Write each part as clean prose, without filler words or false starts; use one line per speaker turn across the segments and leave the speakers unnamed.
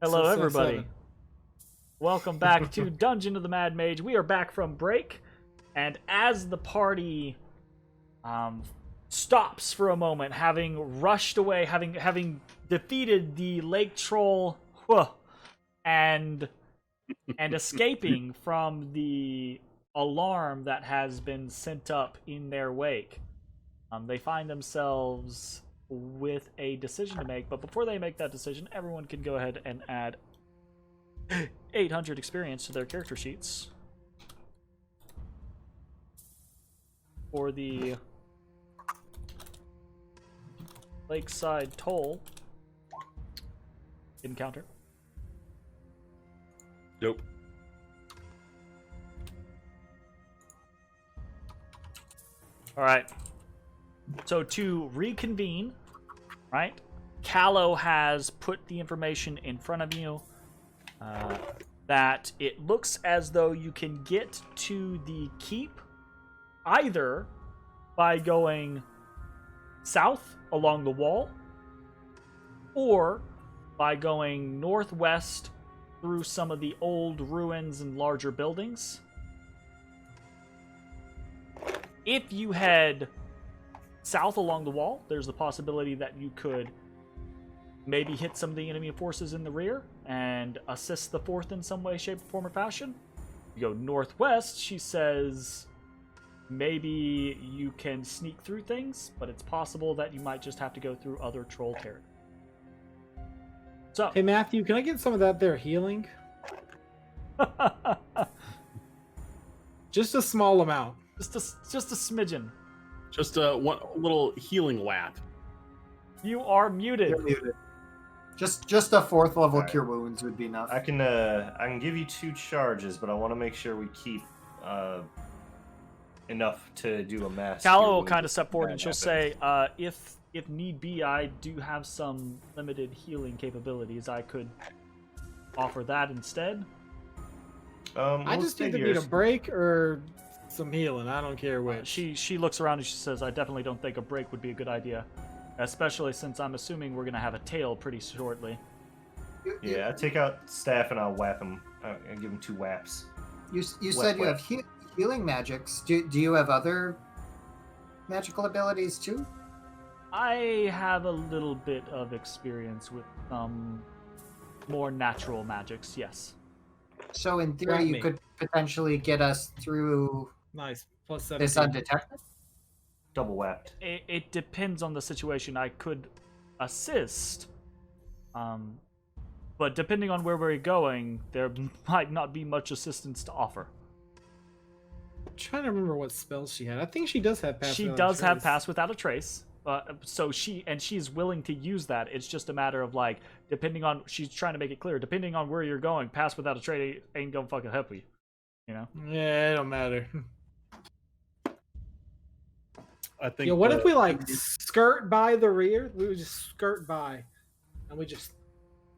Hello, everybody.
7.
Welcome back to Dungeon of the Mad Mage. We are back from break, and as the party stops for a moment, having rushed away, having defeated the lake troll, and escaping from the alarm that has been sent up in their wake, they find themselves with a decision to make. But before they make that decision, everyone can go ahead and add 800 experience to their character sheets for the Lakeside Toll encounter.
Nope.
All right. So to reconvene, right? Callow has put the information in front of you that it looks as though you can get to the keep either by going south along the wall or by going northwest through some of the old ruins and larger buildings. If you head south along the wall, there's the possibility that you could maybe hit some of the enemy forces in the rear and assist the fourth in some way, shape, form, or fashion. You go northwest, she says maybe you can sneak through things, but it's possible that you might just have to go through other troll territory. So,
Hey Matthew, can I get some of that there healing? Just a small amount.
just a smidgen.
Just one little healing whap.
You are muted.
You're muted. Just a 4th level
Alright.
cure wounds would be enough.
I can give you 2 charges, but I want to make sure we keep enough to do a mass.
Callow
cure
will
wounds
kind of
if
step forward and
that
she'll
happens.
say, if need be, I do have some limited healing capabilities. I could offer that instead.
I
we'll
just
stay
either
here.
need a break or some healing. I don't care which.
She looks around and she says, I definitely don't think a break would be a good idea. Especially since I'm assuming we're going to have a tail pretty shortly.
Yeah, I take out staff and I'll whap him. I give him 2 whaps.
You said you
wet.
have healing magics. Do you have other magical abilities too?
I have a little bit of experience with some more natural magics, yes.
So in
Got
theory,
me.
you could potentially get us through
Nice. Plus
this
17.
undetected.
Double whapped.
It depends on the situation. I could assist, but depending on where we're going, there might not be much assistance to offer.
I'm trying to remember what spells she had. I think she does have pass.
She
Without
does have
Trace.
pass without a trace, so she's willing to use that. It's just a matter of like, depending on, she's trying to make it clear, depending on where you're going, pass without a trace ain't gonna fucking help you. You know?
Yeah, it don't matter.
I think.
Yo, what if we like skirt by the rear? We would just skirt by, and we just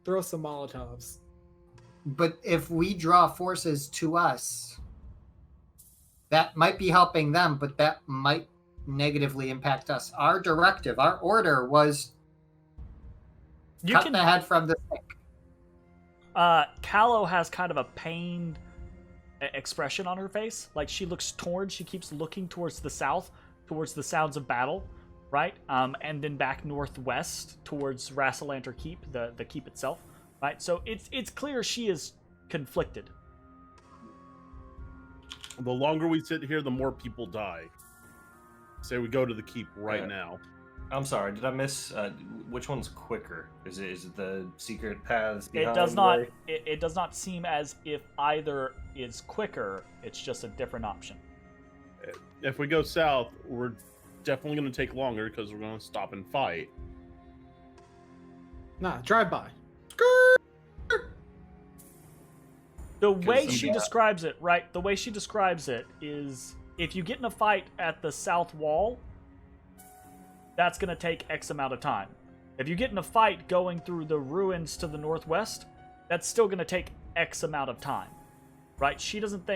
throw some Molotovs.
But if we draw forces to us, that might be helping them, but that might negatively impact us. Our directive, our order was cut the head from the stick.
Callow has kind of a pained expression on her face. Like, she looks torn. She keeps looking towards the south, towards the sounds of battle, right? And then back northwest towards Rassalanter Keep, the keep itself, right? So it's clear she is conflicted.
The longer we sit here, the more people die. Say we go to the keep right
Yeah.
now.
I'm sorry, did I miss? Which one's quicker? Is it the secret paths
It
behind?
does not.
way?
It does not seem as if either is quicker. It's just a different option.
If we go south, we're definitely going to take longer because we're going to stop and fight.
Nah, drive by.
The way
the-
she describes it, right? The way she describes it is, if you get in a fight at the south wall, that's going to take X amount of time. If you get in a fight going through the ruins to the northwest, that's still going to take X amount of time, right? She doesn't.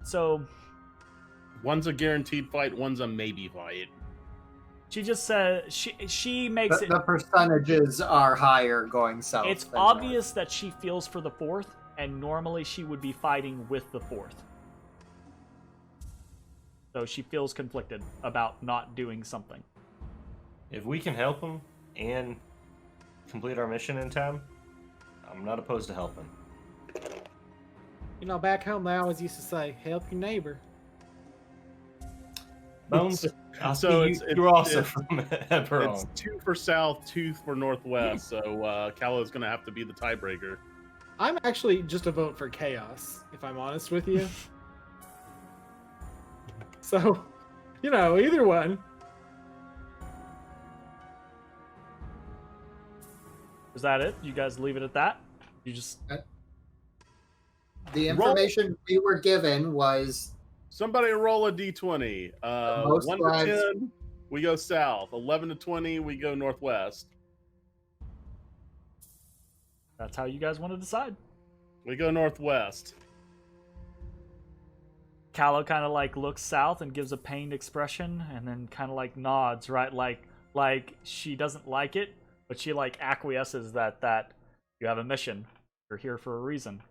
So
One's a guaranteed fight, one's a maybe fight.
She just says she makes it.
The percentages are higher going south.
It's
than north.
obvious that she feels for the fourth, and normally she would be fighting with the fourth. So she feels conflicted about not doing something.
If we can help him and complete our mission in time, I'm not opposed to helping.
You know, back home they always used to say, "Help your neighbor."
Bones,
So
you're also
it's-
from
It's
Eberron.
2 for south, 2 for northwest. So Callow's gonna have to be the tiebreaker.
I'm actually just a vote for chaos, if I'm honest with you. So, you know, either one.
Is that it? You guys leave it at that? You just
The information we were given was
Somebody roll a d20.
most
1
lives-
to 10, we go south. 11 to 20, we go northwest.
that's how you guys want to decide.
We go northwest.
Callow kind of like looks south and gives a pained expression, and then kind of like nods, right? Like she doesn't like it, but she like acquiesces that you have a mission. You're here for a reason.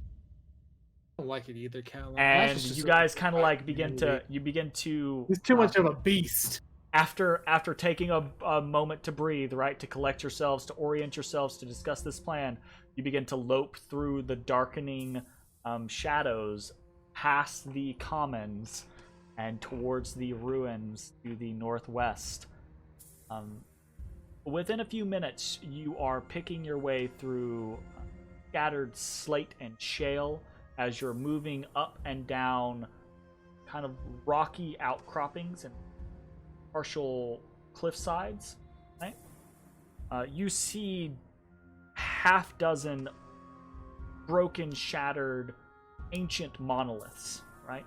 I don't like it either, Cal.
And you guys kind of like begin to
He's too much of a beast.
after taking a moment to breathe, right, to collect yourselves, to orient yourselves, to discuss this plan, you begin to lope through the darkening shadows past the commons and towards the ruins to the northwest. Within a few minutes, you are picking your way through scattered slate and shale as you're moving up and down kind of rocky outcroppings and partial cliff sides, right? You see half dozen broken, shattered, ancient monoliths, right?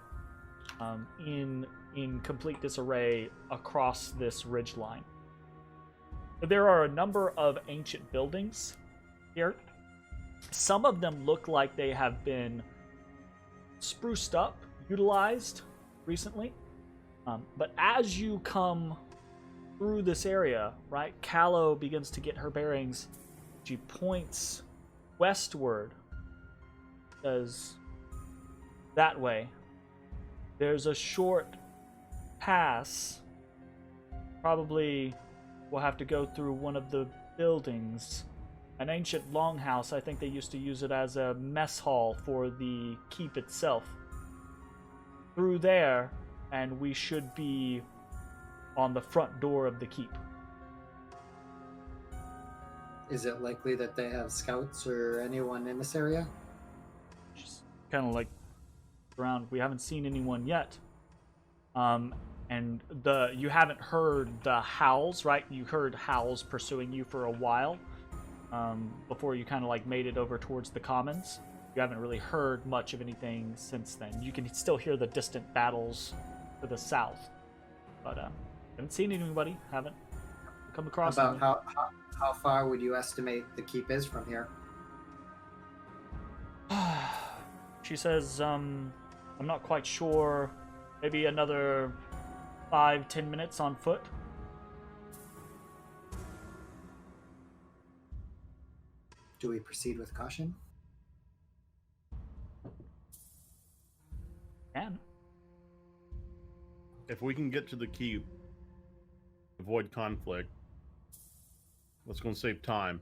In complete disarray across this ridgeline. There are a number of ancient buildings here. Some of them look like they have been spruced up, utilized recently. But as you come through this area, right, Callow begins to get her bearings. She points westward. Says, that way. There's a short pass. Probably we'll have to go through one of the buildings. An ancient longhouse. I think they used to use it as a mess hall for the keep itself. Through there, and we should be on the front door of the keep.
Is it likely that they have scouts or anyone in this area?
Just kind of like around. We haven't seen anyone yet. And you haven't heard the howls, right? You heard howls pursuing you for a while. Before you kind of like made it over towards the commons. You haven't really heard much of anything since then. You can still hear the distant battles to the south, but haven't seen anybody. Haven't come across.
About how far would you estimate the keep is from here?
She says, I'm not quite sure. Maybe another 5-10 minutes on foot.
Do we proceed with caution?
Can.
If we can get to the keep, avoid conflict, that's going to save time.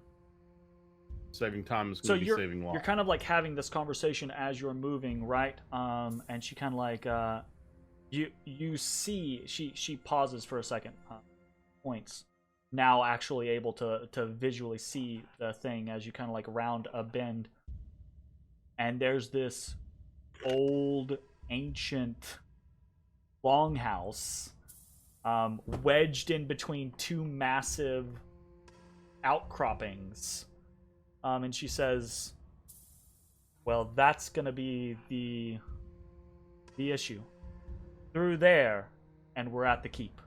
Saving time is going to be saving lives.
You're kind of like having this conversation as you're moving, right? And she kind of like you see she pauses for a second, points. Now actually able to visually see the thing as you kind of like round a bend, and there's this old ancient longhouse wedged in between two massive outcroppings, and she says, well, that's gonna be the issue. Through there, and we're at the keep.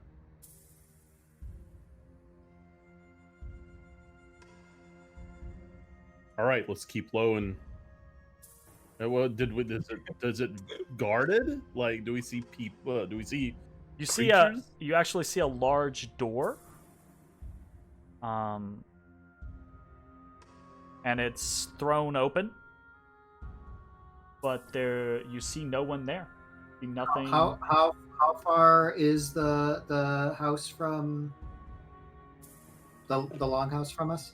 All right, let's keep low and. Well, is it guarded? Like, do we see people? Do we see
You see
creatures?
you actually see a large door. And it's thrown open. But you see no one there. You see nothing.
How far is the house from the longhouse from us?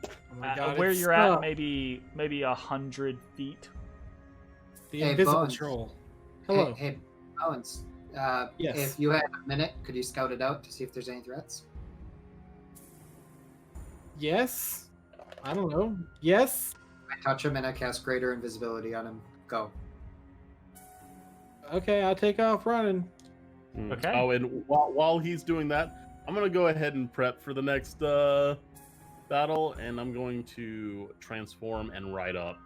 Oh my God,
Where
it's
you're at,
stuck.
maybe 100 feet.
The
Hey,
invisible
Bones.
troll. Hello.
Hey, Owens.
Yes.
If you had a minute, could you scout it out to see if there's any threats?
Yes. I don't know. Yes.
I touch him and I cast greater invisibility on him. Go.
Okay, I'll take off running.
Okay.
Oh, and while he's doing that, I'm gonna go ahead and prep for the next battle, and I'm going to transform and ride up.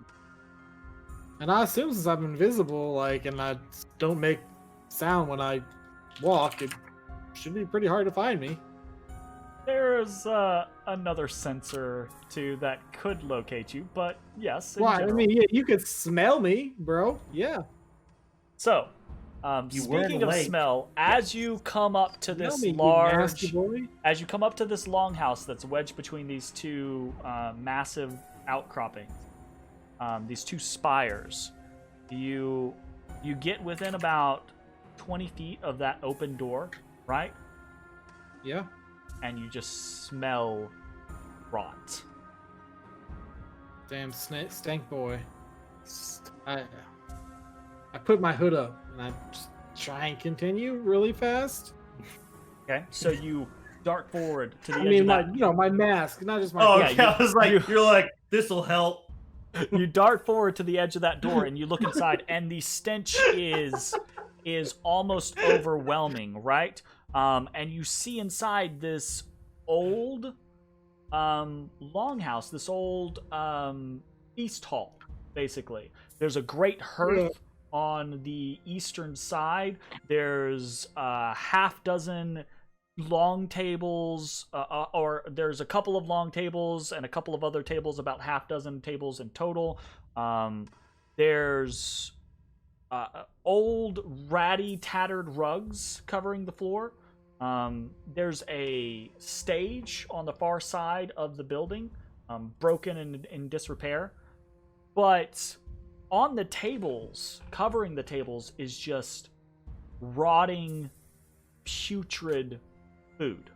And I assume since I'm invisible, like, and I don't make sound when I walk, it should be pretty hard to find me.
There's another sensor too that could locate you, but yes. in
Why? I
general.
mean, yeah, you could smell me, bro. Yeah.
So,
You were in
speaking
a
of
lake.
smell, as you come up to
Smell
this
me, you
large,
nasty boy.
as you come up to this longhouse that's wedged between these two massive outcroppings, these two spires, you get within about 20 feet of that open door, right?
Yeah.
And you just smell rot.
Damn stank boy. I put my hood up and I just try and continue really fast.
Okay, so you dart forward to the
I
edge
mean,
of
my
that.
my mask, not just my.
Oh,
Yeah,
okay. I was like,
you-
you're like, this'll help.
You dart forward to the edge of that door and you look inside, and the stench is almost overwhelming, right? And you see inside this old longhouse, this old feast hall, basically. There's a great hearth on the eastern side. There's a half dozen long tables, or there's a couple of long tables and a couple of other tables, about half dozen tables in total. There's old, ratty, tattered rugs covering the floor. There's a stage on the far side of the building, broken and in disrepair. But on the tables, covering the tables, is just rotting, putrid food.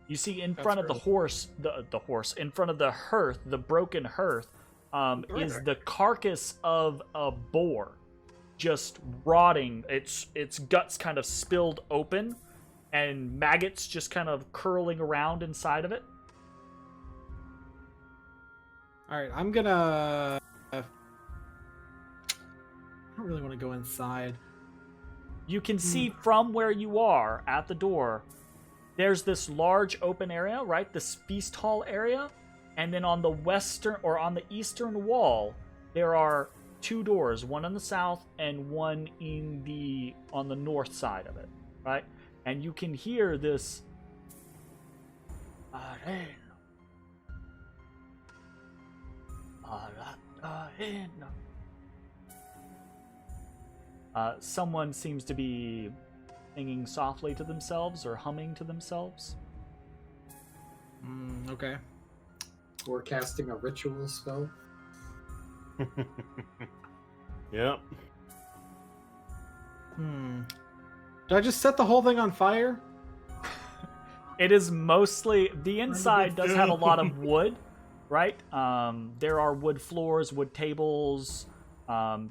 You see in front of the horse, the horse, in front of the hearth, the broken hearth, is the carcass of a boar, just rotting. Its guts kind of spilled open, and maggots just kind of curling around inside of it.
All right, I'm gonna. I don't really want to go inside.
You can see from where you are at the door, there's this large open area, right? This feast hall area. And then on the western or on the eastern wall, there are two doors, one on the south and one on the north side of it, right? And you can hear this someone seems to be singing softly to themselves or humming to themselves.
Okay.
We're casting a ritual spell.
Yep.
Do I just set the whole thing on fire?
It is mostly the inside does have a lot of wood, right? There are wood floors, wood tables, the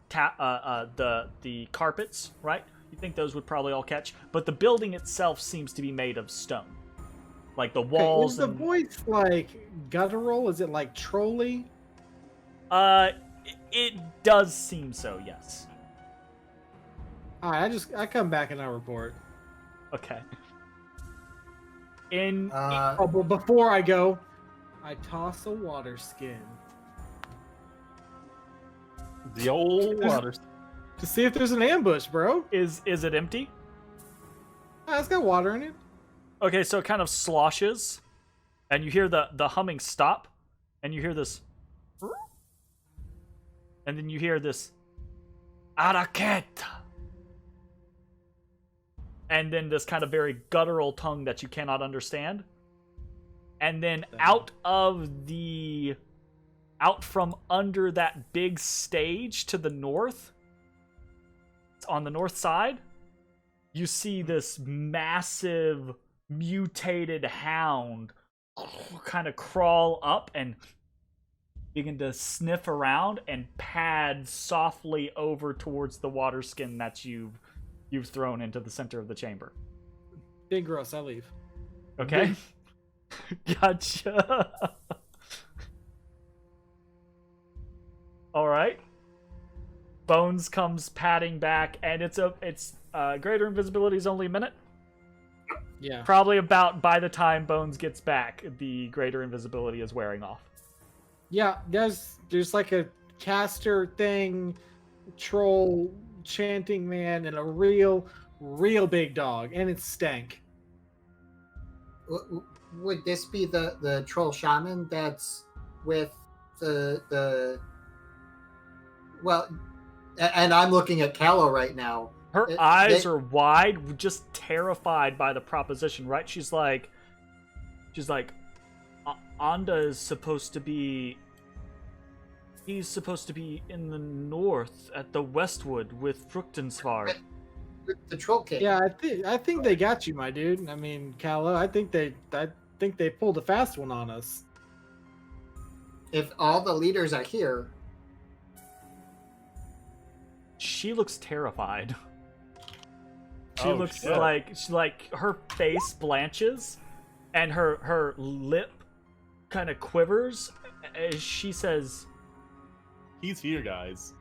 carpets, right? You think those would probably all catch, but the building itself seems to be made of stone, like the walls.
Is the
and
voice like guttural? Is it like trolly?
it does seem so. Yes.
All right, I come back and I report.
Okay.
Oh, but before I go, I toss a water skin
The old water.
to see if there's an ambush, bro.
Is it empty?
It's got water in it.
Okay, so it kind of sloshes, and you hear the humming stop, and you hear this, and then you hear this, Araketa. and then this kind of very guttural tongue that you cannot understand. And then out from under that big stage to the north, on the north side, you see this massive mutated hound kind of crawl up and begin to sniff around and pad softly over towards the water skin that you've thrown into the center of the chamber.
Big gross, I leave.
Okay. Gotcha. All right. Bones comes padding back, and it's greater invisibility is only a minute.
Yeah.
Probably about by the time Bones gets back, the greater invisibility is wearing off.
Yeah, there's like a caster thing, troll chanting man, and a real big dog, and it's stank.
Would this be the troll shaman that's with the well, and I'm looking at Callow right now.
Her eyes are wide, just terrified by the proposition, right? She's like, Anda is supposed to be... He's supposed to be in the north at the Westwood with Fruchtensvard.
The troll king.
Yeah, I think they got you, my dude. I mean, Callow, I think they pulled a fast one on us.
If all the leaders are here,
she looks terrified. She
Oh,
looks
shit.
like her face blanches and her lip kind of quivers as she says,
He's here, guys.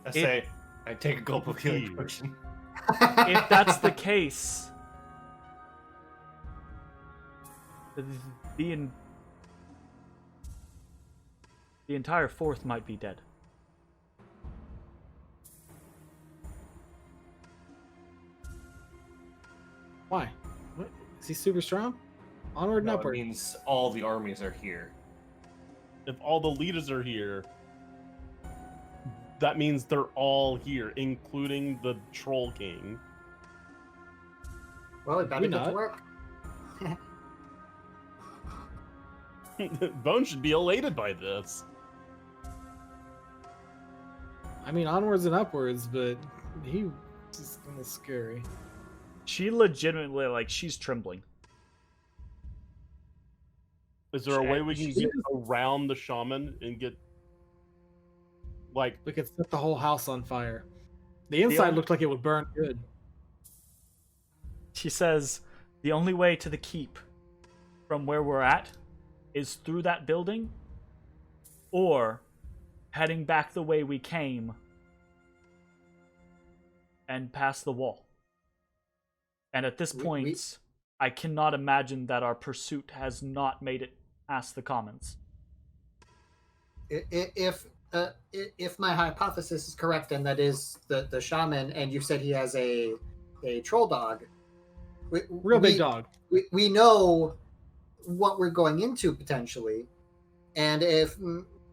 I say, I take a gulp of healing
Huge.
potion.
if that's the case, the entire fourth might be dead.
Why? What? Is he super strong? Onward and
No, it
upward.
means all the armies are here.
If all the leaders are here, that means they're all here, including the Troll King.
well, we better
We
get to
not.
work.
Bone should be elated by this.
I mean, onwards and upwards, but he was kind of scary.
She legitimately, she's trembling.
Is there a way we can get around the shaman and get,
We could set the whole house on fire. The inside looked like it would burn good.
She says, the only way to the keep from where we're at is through that building or heading back the way we came and past the wall. And at this point, I cannot imagine that our pursuit has not made it past the commons.
If my hypothesis is correct, and that is the shaman, and you said he has a troll dog,
Real big dog.
We know what we're going into potentially, and if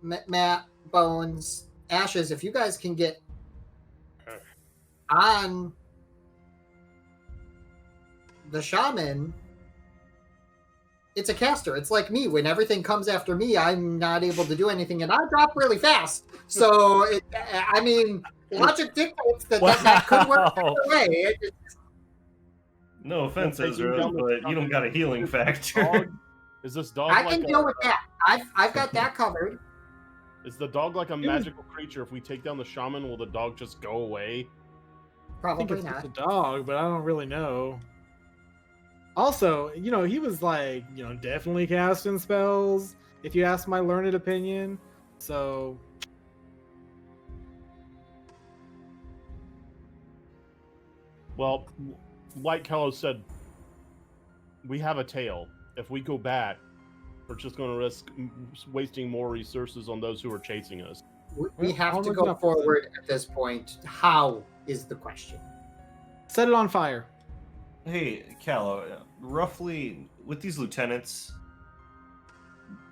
Matt, Bones, Ashes, if you guys can get on the shaman, it's a caster. It's like me. When everything comes after me, I'm not able to do anything, and I drop really fast. So, I mean, logic dictates that could work either way.
No offense,
Taking
Ezra,
down the
but you don't got a healing factor.
dog? Is this dog
I
like
can deal with that. I've got that covered.
Is the dog like a magical creature? If we take down the shaman, will the dog just go away?
I think
Probably
it's just
not.
a dog, but I don't really know. Also, he was definitely casting spells, if you ask my learned opinion. So,
Well, like Kello said, we have a tail. If we go back, we're just going to risk wasting more resources on those who are chasing us.
We have to
Onwards
go
and upwards.
forward at this point. How is the question?
set it on fire.
Hey, Callow, roughly, with these lieutenants,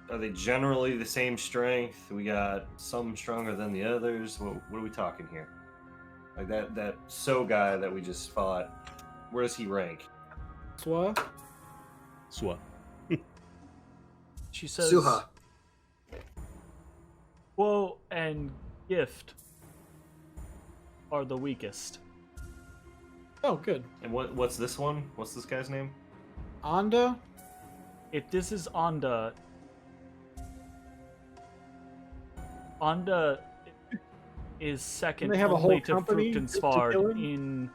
are they generally the same strength? We got some stronger than the others. What are we talking here? Like that guy that we just fought, where does he rank?
Swa?
Swa.
She says,
Suha.
Woe and Gift are the weakest.
Oh, good.
And what's this one? What's this guy's name?
Anda?
If this is Anda is second
They have a whole
only to
company to
Fruchtensvard
kill him?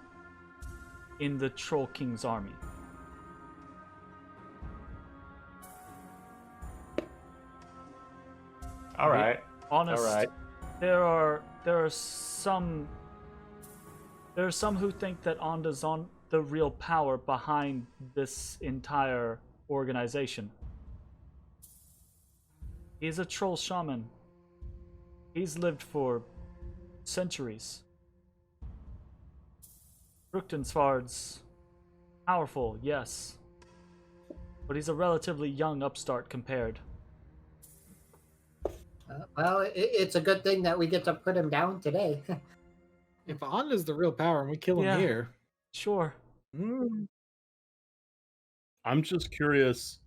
in the Troll King's army.
All right.
Honest,
All right.
there are some who think that Onda's on the real power behind this entire organization. He's a troll shaman. He's lived for centuries. Fruchtensvard's powerful, yes. But he's a relatively young upstart compared.
Well, it's a good thing that we get to put him down today.
If Anda's the real power and we kill him
Yeah.
here.
Sure.
I'm just curious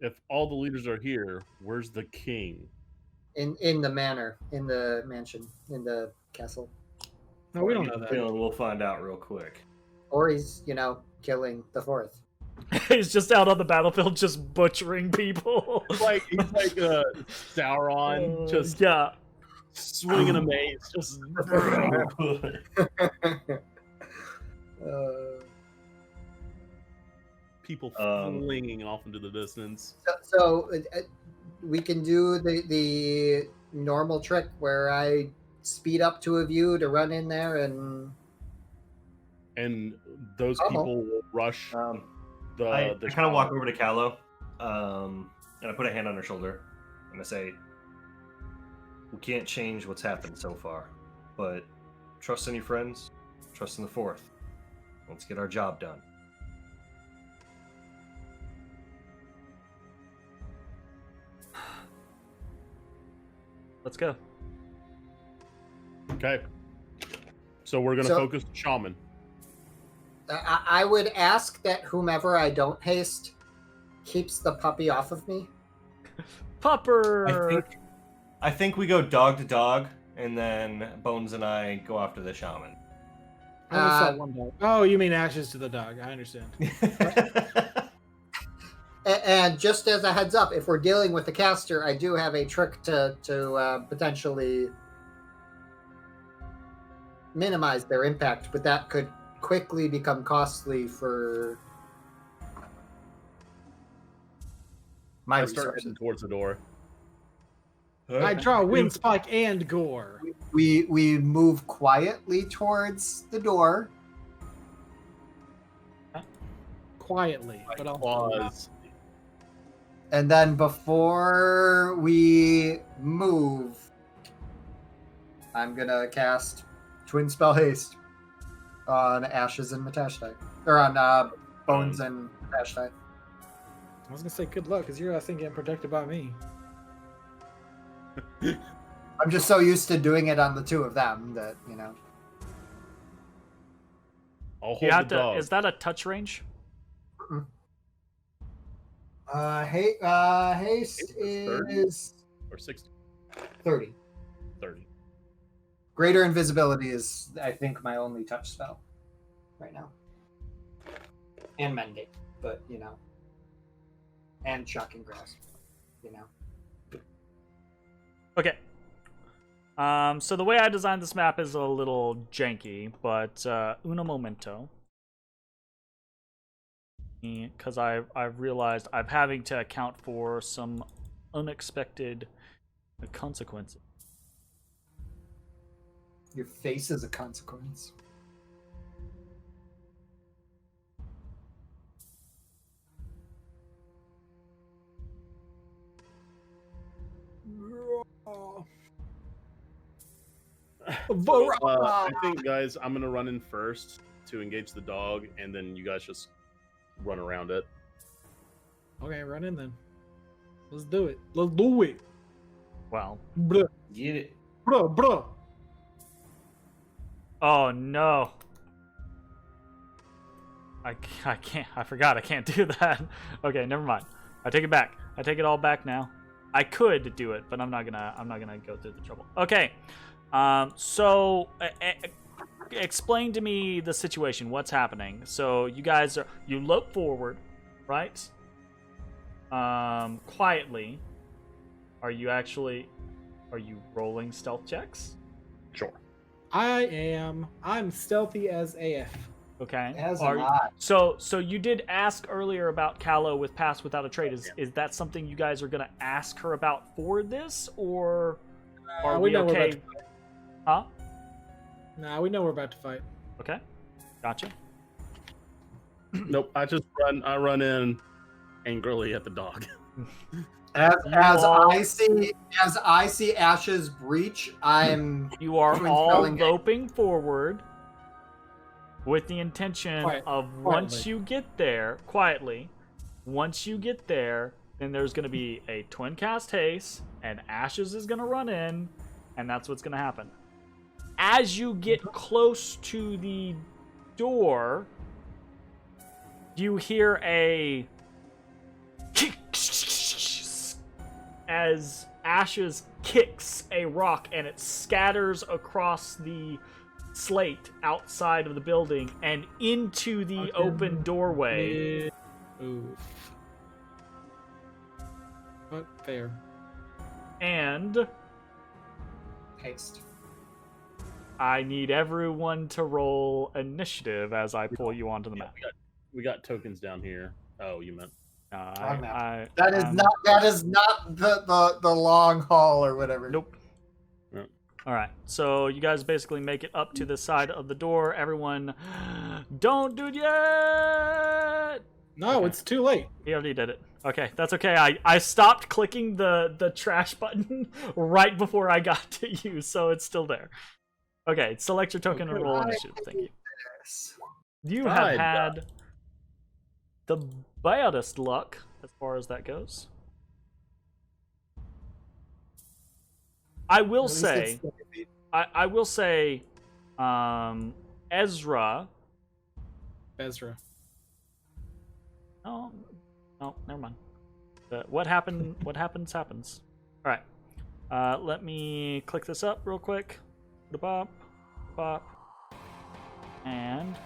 if all the leaders are here, where's the king?
in the manor, in the mansion, in the castle.
No, we don't know that.
Feeling we'll find out real quick.
Or he's, killing the fourth.
He's just out on the battlefield just butchering people.
He's like Sauron, just
yeah.
swinging a mace, just people flinging off into the distance.
So we can do the normal trick where I speed up two of you to run in there and
those people will rush
I kind of walk over to Callow, and I put a hand on her shoulder, and I say, "We can't change what's happened so far, but trust in your friends, trust in the fourth. Let's get our job done."
Let's go.
Okay. So we're gonna focus on shaman.
I would ask that whomever I don't haste keeps the puppy off of me.
Pupper!
I think we go dog to dog, and then Bones and I go after the shaman.
I only saw one dog. Oh, you mean ashes to the dog. I understand.
And just as a heads up, if we're dealing with the caster, I do have a trick to potentially minimize their impact, but that could quickly become costly for my
I start
resources.
heading towards the door.
I draw wind spike and gore.
We move quietly towards the door.
Quietly, but I'll
Claws.
And then before we move, I'm gonna cast Twin Spell Haste on Ashes and Matashtai. Or on Bones and Matashtai.
I was gonna say good luck, because you're I think getting protected by me.
I'm just so used to doing it on the two of them that,
I'll hold
You have
the
to.
dog.
Is that a touch range?
Haste is
Or 60,
30.
30.
Greater Invisibility is, I think, my only touch spell right now. And Mending, but, and Shocking Grasp,
Okay. So the way I designed this map is a little janky, but uno momento. Because I've realized I'm having to account for some unexpected consequences.
Your face is a consequence.
I think, guys, I'm gonna run in first to engage the dog, and then you guys just run around it.
Okay, run in then. Let's do it. Let's do it.
Well.
Bruh,
Get it.
bruh.
Oh no. I can't. I forgot. I can't do that. Okay, never mind. I take it back. I take it all back now. I could do it, but I'm not gonna go through the trouble. Okay. So explain to me the situation. What's happening? So you guys you lope forward, right? Quietly. Are you rolling stealth checks?
Sure.
I am. I'm stealthy as AF.
Okay.
As
Are
am
you-
I.
So you did ask earlier about Callow with Pass Without a Trade. Is that something you guys are gonna ask her about for this, or are
we
we
know we're about
okay?
to fight.
Huh?
Nah, we know we're about to fight.
Okay. Gotcha.
Nope. I run in angrily at the dog.
As
are-
I see Ash's breach, I'm
You are
Doing
all
spelling game.
loping forward with the intention of once
Quietly.
you get there, quietly, once you get there, then there's going to be a twin cast haste, and Ashes is going to run in, and that's what's going to happen. As you get close to the door, you hear a as Ashes kicks a rock and it scatters across the slate outside of the building and into the open doorway.
Oof. But fair.
And
haste.
I need everyone to roll initiative as I pull you onto the map.
We got tokens down here. Oh, you meant.
That is not the long haul or whatever.
Nope.
No.
All right. So you guys basically make it up to the side of the door. Everyone, don't do it yet.
No,
Okay.
it's too late.
He already did it. Okay, that's okay. I stopped clicking the trash button right before I got to you, so it's still there. Okay, select your token and roll initiative. Thank you. You have had the baddest luck as far as that goes. I will say, Ezra.
Ezra.
No, never mind. What happened? What happens happens. All right. Let me click this up real quick. Bop, bop, and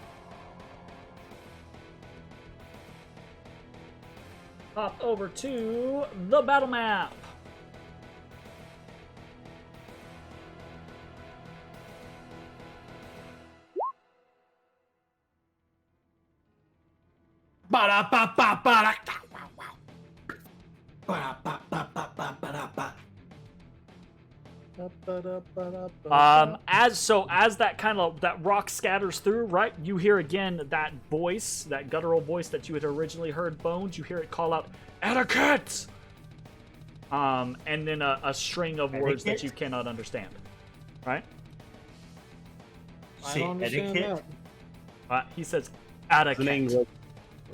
pop over to the battle map. As that rock scatters through, right, you hear again that voice, that guttural voice that you had originally heard, Bones. You hear it call out, "Etiquette!" And then a string of words that you cannot understand. Right?
I don't understand
etiquette?
that.
He says,
It's in
"Etiquette."
English.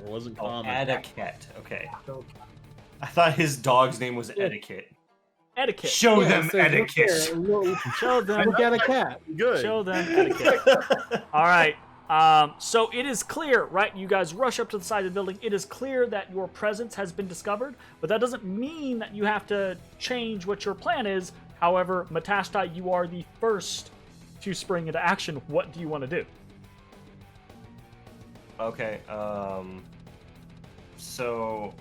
It wasn't
Oh,
common.
etiquette. Okay. I thought his dog's name was Etiquette.
Etiquette.
Show
Yeah,
them
it says, "Look
etiquette.
here, look-
Show them.
Look at a cat.
Good.
Show them etiquette. All right. So it is clear, right? You guys rush up to the side of the building. It is clear that your presence has been discovered, but that doesn't mean that you have to change what your plan is. However, Matashtai, you are the first to spring into action. What do you want to do?
Okay. So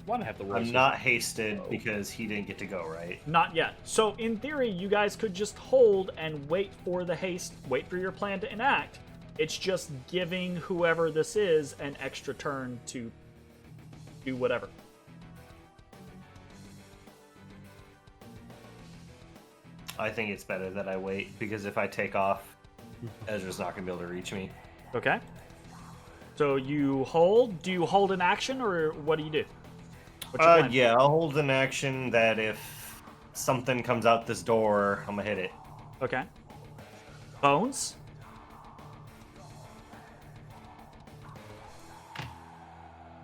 Why'd I have to roll
I'm
so-
not hasted because he didn't get to go, right?
Not yet. So in theory, you guys could just hold and wait for the haste, wait for your plan to enact. It's just giving whoever this is an extra turn to do whatever.
I think it's better that I wait because if I take off, Ezra's not gonna be able to reach me.
Okay. So you hold. Do you hold an action, or what do you do? What's your plan?
Yeah, I'll hold an action that if something comes out this door, I'm gonna hit it.
Okay. Bones.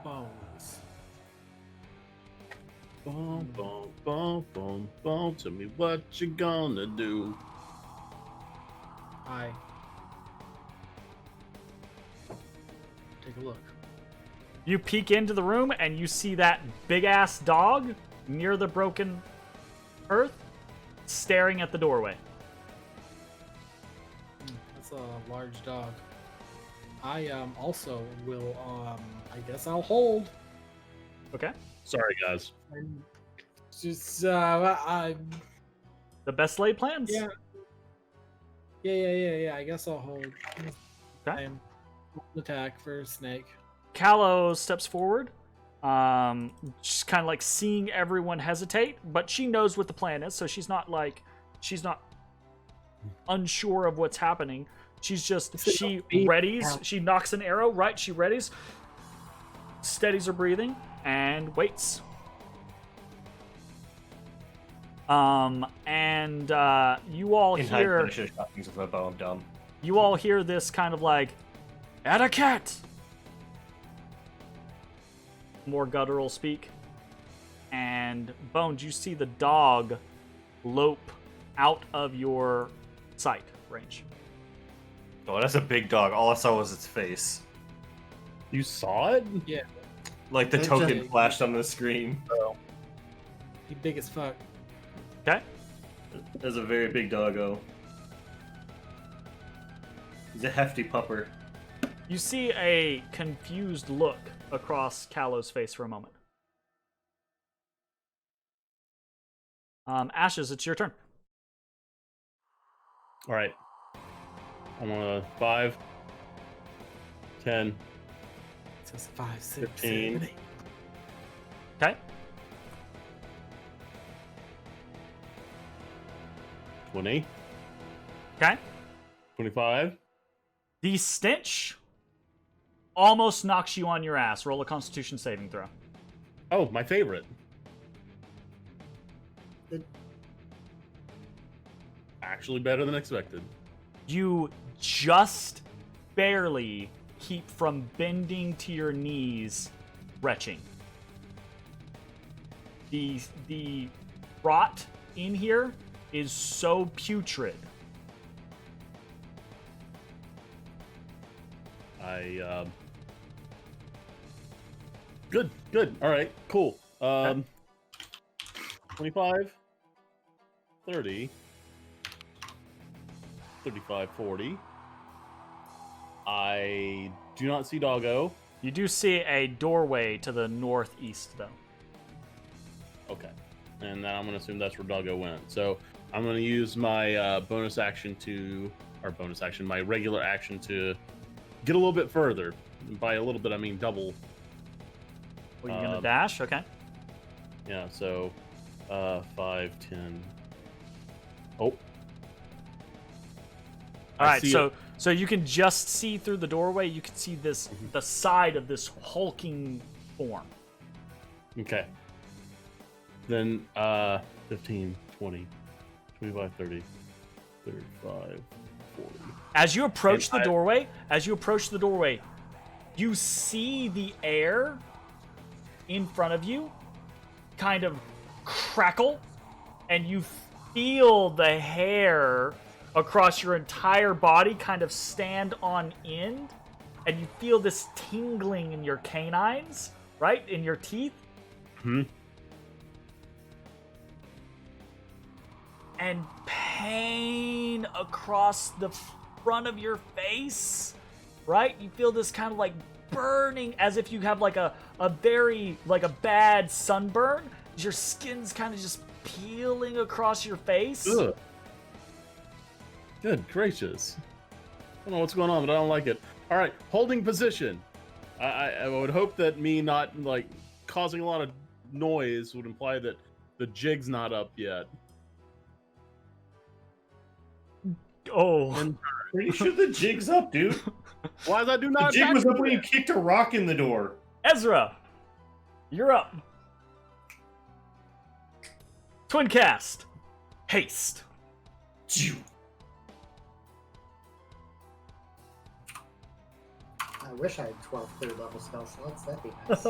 Bones.
Boom, boom, boom, boom, boom. Tell me what you gonna do.
Hi. take a look.
You peek into the room and you see that big-ass dog near the broken earth staring at the doorway.
That's a large dog. I also will, I guess I'll hold.
Okay.
Sorry, guys.
And just, I
The best laid plans?
Yeah. I guess I'll hold.
Okay.
And attack for snake.
Callow steps forward, just kind of like seeing everyone hesitate, but she knows what the plan is, so she's not unsure of what's happening. She readies, she knocks an arrow, right? She readies, steadies her breathing, and waits. You all hear
with my bow, I'm dumb.
You all hear this kind of like etiquette. More guttural speak. And Bones, you see the dog lope out of your sight range.
Oh, that's a big dog. All I saw was its face.
You saw it?
Yeah.
Like the
It's
token
a-
flashed on the screen.
He big as fuck.
Okay.
That's a very big doggo. He's a hefty pupper.
You see a confused look across Callow's face for a moment. Ashes, it's your turn.
All right. I'm on a 5, 10,
It says 5, 6,
15.
7, 8.
Okay.
20,
Okay.
25.
The stench almost knocks you on your ass. Roll a Constitution saving throw.
Oh, my favorite. Actually better than expected.
You just barely keep from bending to your knees, retching. The rot in here is so putrid.
Good. All right, cool. 25, 30, 35, 40. I do not see Doggo.
You do see a doorway to the northeast, though.
Okay. And then I'm going to assume that's where Doggo went. So I'm going to use my bonus action my regular action to get a little bit further. By a little bit, I mean double.
Well, you're gonna dash? Okay.
Yeah, so 5, 10. Oh.
Alright, so you can just see through the doorway, you can see this the side of this hulking form.
Okay. Then 15, 20, 25, 30, 35, 40.
As you approach the doorway, you see the air in front of you kind of crackle, and you feel the hair across your entire body kind of stand on end, and you feel this tingling in your canines, right? In your teeth. And pain across the front of your face, right? You feel this kind of like burning, as if you have like a very, like a bad sunburn. Your skin's kind of just peeling across your face.
Ugh. Good gracious. I don't know what's going on, but I don't like it. All right, holding position. I would hope that me not like causing a lot of noise would imply that the jig's not up yet.
Oh.
Pretty sure the jig's up, dude.
Why does that do
The
not?
jig was up when you kicked a rock in the door.
Ezra, you're up. Twin cast. Haste.
I wish I had 12 third level spell slots. That'd be nice.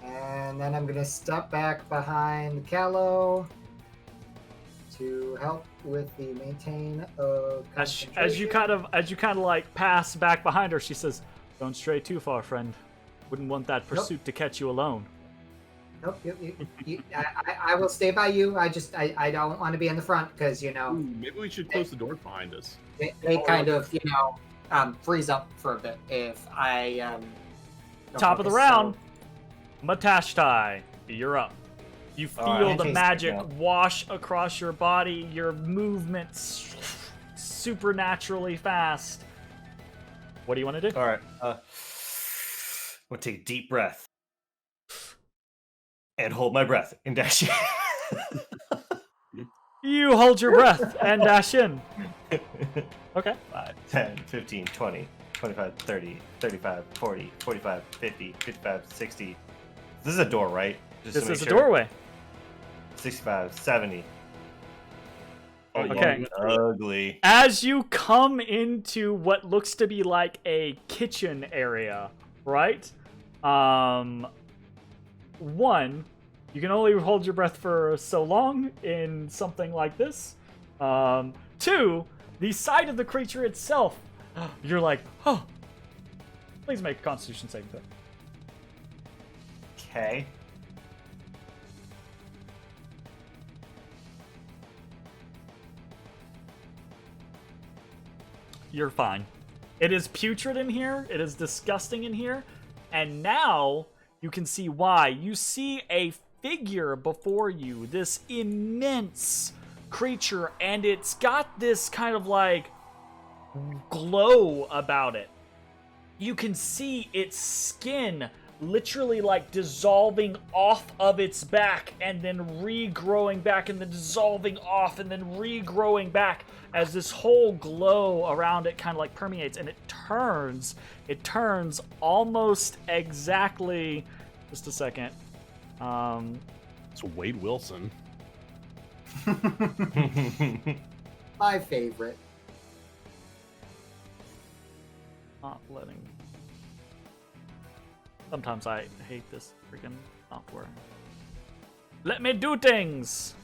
And then I'm going to step back behind Callow to help with the maintain of
As you kind of like pass back behind her, she says, "Don't stray too far, friend. Wouldn't want that pursuit to catch you alone."
Nope, I will stay by you. I don't want to be in the front because
Ooh, maybe we should close the door behind us.
they kind of freeze up for a bit if I don't
Top of the
focus,
round, Matashtai, you're up. You feel the magic wash across your body. Your movements supernaturally fast. What do you want to do?
All right. I'm gonna take a deep breath and hold my breath and dash in.
You hold your breath and dash in. Okay.
5, 10, 15, 20, 25, 30, 35, 40, 45, 50, 55, 60. This is a door, right? Just
This
to make
is a
sure.
doorway.
65, 70. Oh,
Okay.
Ugly.
As you come into what looks to be like a kitchen area, right? One, you can only hold your breath for so long in something like this. Two, the sight of the creature itself, you're like, oh. Please make a Constitution saving throw.
Okay.
You're fine. It is putrid in here. It is disgusting in here. And now you can see why. You see a figure before you, this immense creature, and it's got this kind of like glow about it. You can see its skin literally like dissolving off of its back and then regrowing back and then dissolving off and then regrowing back as this whole glow around it kind of like permeates, and it turns almost exactly, just a second.
It's Wade Wilson.
My favorite.
Not letting. Sometimes I hate this freaking software. Let me do things!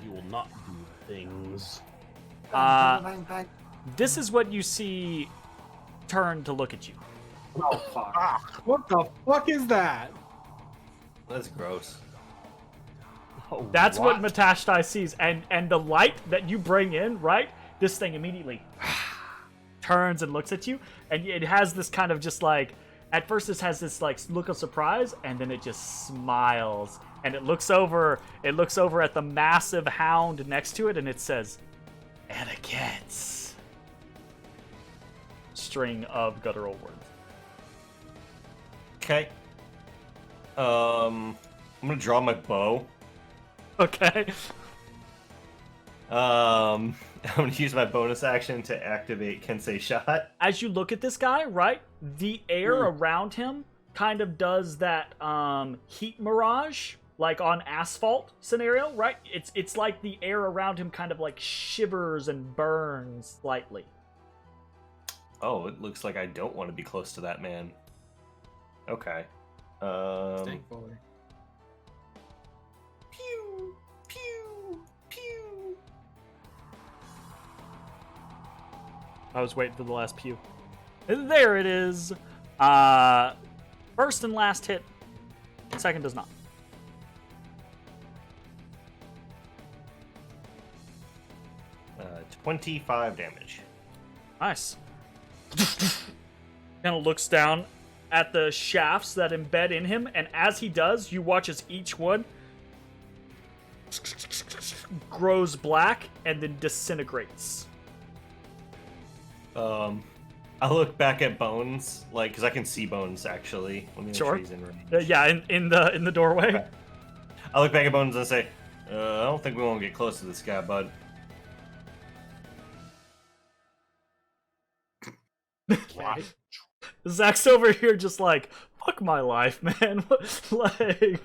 You will not do things.
This is what you see turn to look at you.
Oh fuck!
What the fuck is that?
That's gross.
Oh,
That's what Matashtai sees, and the light that you bring in, right? This thing immediately turns and looks at you, and it has this kind of just like, at first this has this like look of surprise, and then it just smiles, and it looks over at the massive hound next to it, and it says, "Etiquette." String of guttural words.
Okay. I'm gonna draw my bow.
Okay.
I'm gonna use my bonus action to activate Kensei Shot.
As you look at this guy, right, the air around him kind of does that heat mirage, like on asphalt scenario, right? It's like the air around him kind of like shivers and burns slightly.
Oh, it looks like I don't want to be close to that man. Okay.
Thankfully.
Pew, pew, pew.
I was waiting for the last pew. There it is. First and last hit. Second does not.
Uh, 25 damage.
Nice. Kind of looks down at the shafts that embed in him, and as he does, you watch as each one grows black and then disintegrates.
I look back at Bones, like, because I can see Bones actually when the
Sure.
tree's in range.
Yeah, in the doorway.
Okay. I look back at Bones and say, I don't think we want to get close to this guy, bud.
Okay.
Zach's over here just like, fuck my life, man. Like,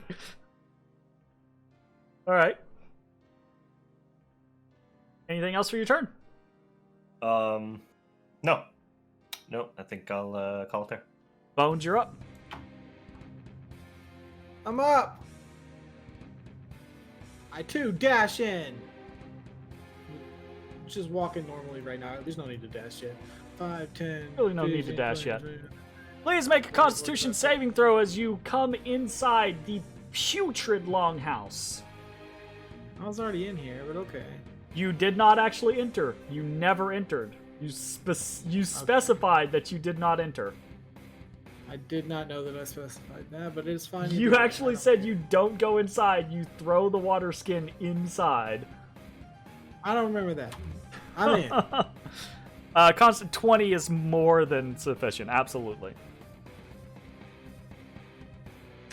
all right. Anything else for your turn?
No. No, I think I'll call it there.
Bones, you're up.
I'm up. I too dash in. Just walking normally right now. There's no need to dash yet. 5, 10.
Really no need to dash yet. Please make a Constitution saving throw as you come inside the putrid longhouse.
I was already in here, but okay.
You did not actually enter. You never entered. You specified that you did not enter.
I did not know that I specified that, but it's fine.
You actually said you don't go inside. You throw the water skin inside.
I don't remember that. I'm in.
Constant 20 is more than sufficient. Absolutely.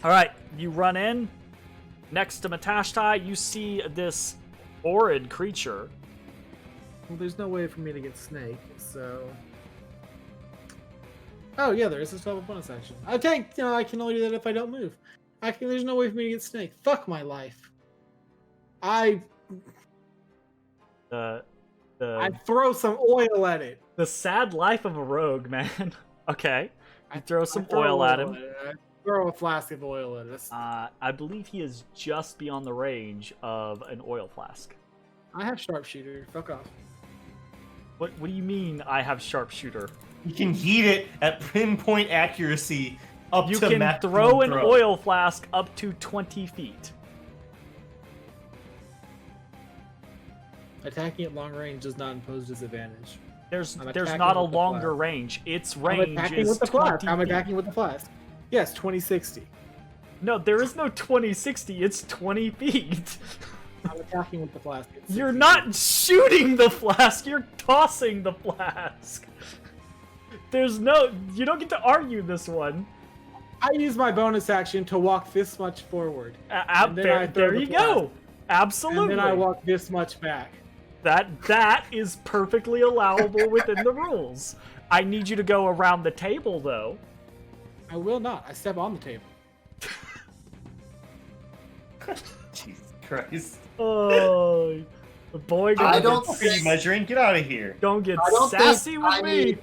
All right, you run in. Next to Matashtai, you see this horrid creature.
Well, there's no way for me to get snake, so. Oh yeah, there is a double bonus action. I can only do that if I don't move. There's no way for me to get snake. Fuck my life. I throw some oil at it.
The sad life of a rogue, man. Okay. I throw some oil at him.
I throw a flask of oil at it.
I believe he is just beyond the range of an oil flask.
I have sharpshooter. Fuck off.
What do you mean I have sharpshooter?
You can heat it at pinpoint accuracy up
You
to
can
maximum
throw an
throw.
oil flask up to 20 feet.
Attacking at long range does not impose disadvantage.
There's
I'm
not
attacking
a
with the
longer
flask.
range. Its
I'm
range
attacking
is
with the
20
flask. I'm
feet.
attacking with the flask. Yes, 2060.
No, there is no 2060. It's 20 feet.
I'm attacking with the flask. It's
You're
60.
not shooting the flask. You're tossing the flask. You don't get to argue this one.
I use my bonus action to walk this much forward. And then I throw
There
the
you
flask.
go. Absolutely.
And then I walk this much back.
That is perfectly allowable within the rules. I need you to go around the table, though.
I will not. I step on the table.
Jesus Christ.
Oh, the boy
I
gonna
don't
get,
What are you measuring? Get out of here.
don't get
I don't
sassy
think
with
I
me.
need-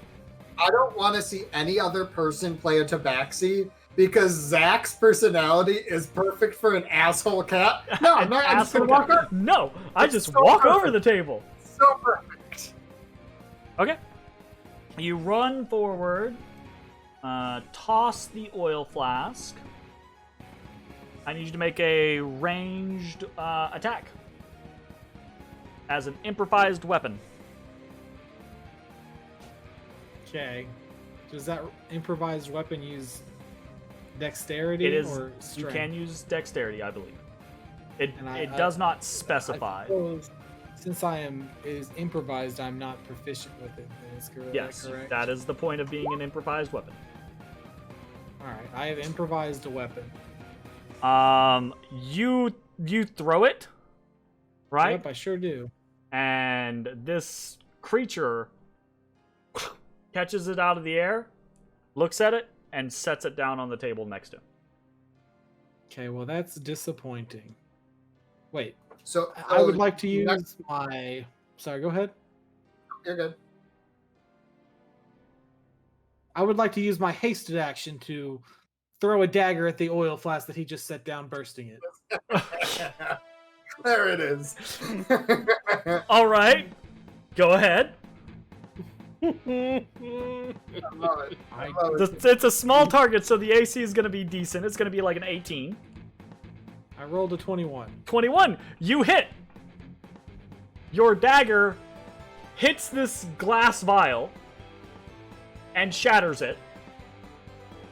I don't want to see any other person play a tabaxi because Zach's personality is perfect for an asshole cat. No,
An
no, I'm just gonna
asshole
walk
guy.
up.
No, I
It's
just
so
walk
perfect.
over the table.
So perfect.
Okay. You run forward, toss the oil flask. I need you to make a ranged attack as an improvised weapon.
Okay. Does that improvised weapon use dexterity
It is.
or
You
strength?
can use dexterity, I believe. It
And I-
it does not specify.
I suppose since is improvised, I'm not proficient with it. Is
Yes,
that correct?
that is the point of being an improvised weapon.
All right. I have improvised a weapon.
You throw it, right?
Yep, I sure do.
And this creature catches it out of the air, looks at it, and sets it down on the table next to him.
Okay, well that's disappointing. Wait,
So
I would like to
you-
use my. Sorry, go ahead.
You're good.
I would like to use my hasted action to throw a dagger at the oil flask that he just set down, bursting it.
There it is.
All right, go ahead.
I love it. I love it.
It's a small target, so the AC is going to be decent. It's going to be like an 18.
I rolled a 21.
21. You hit. Your dagger hits this glass vial and shatters it.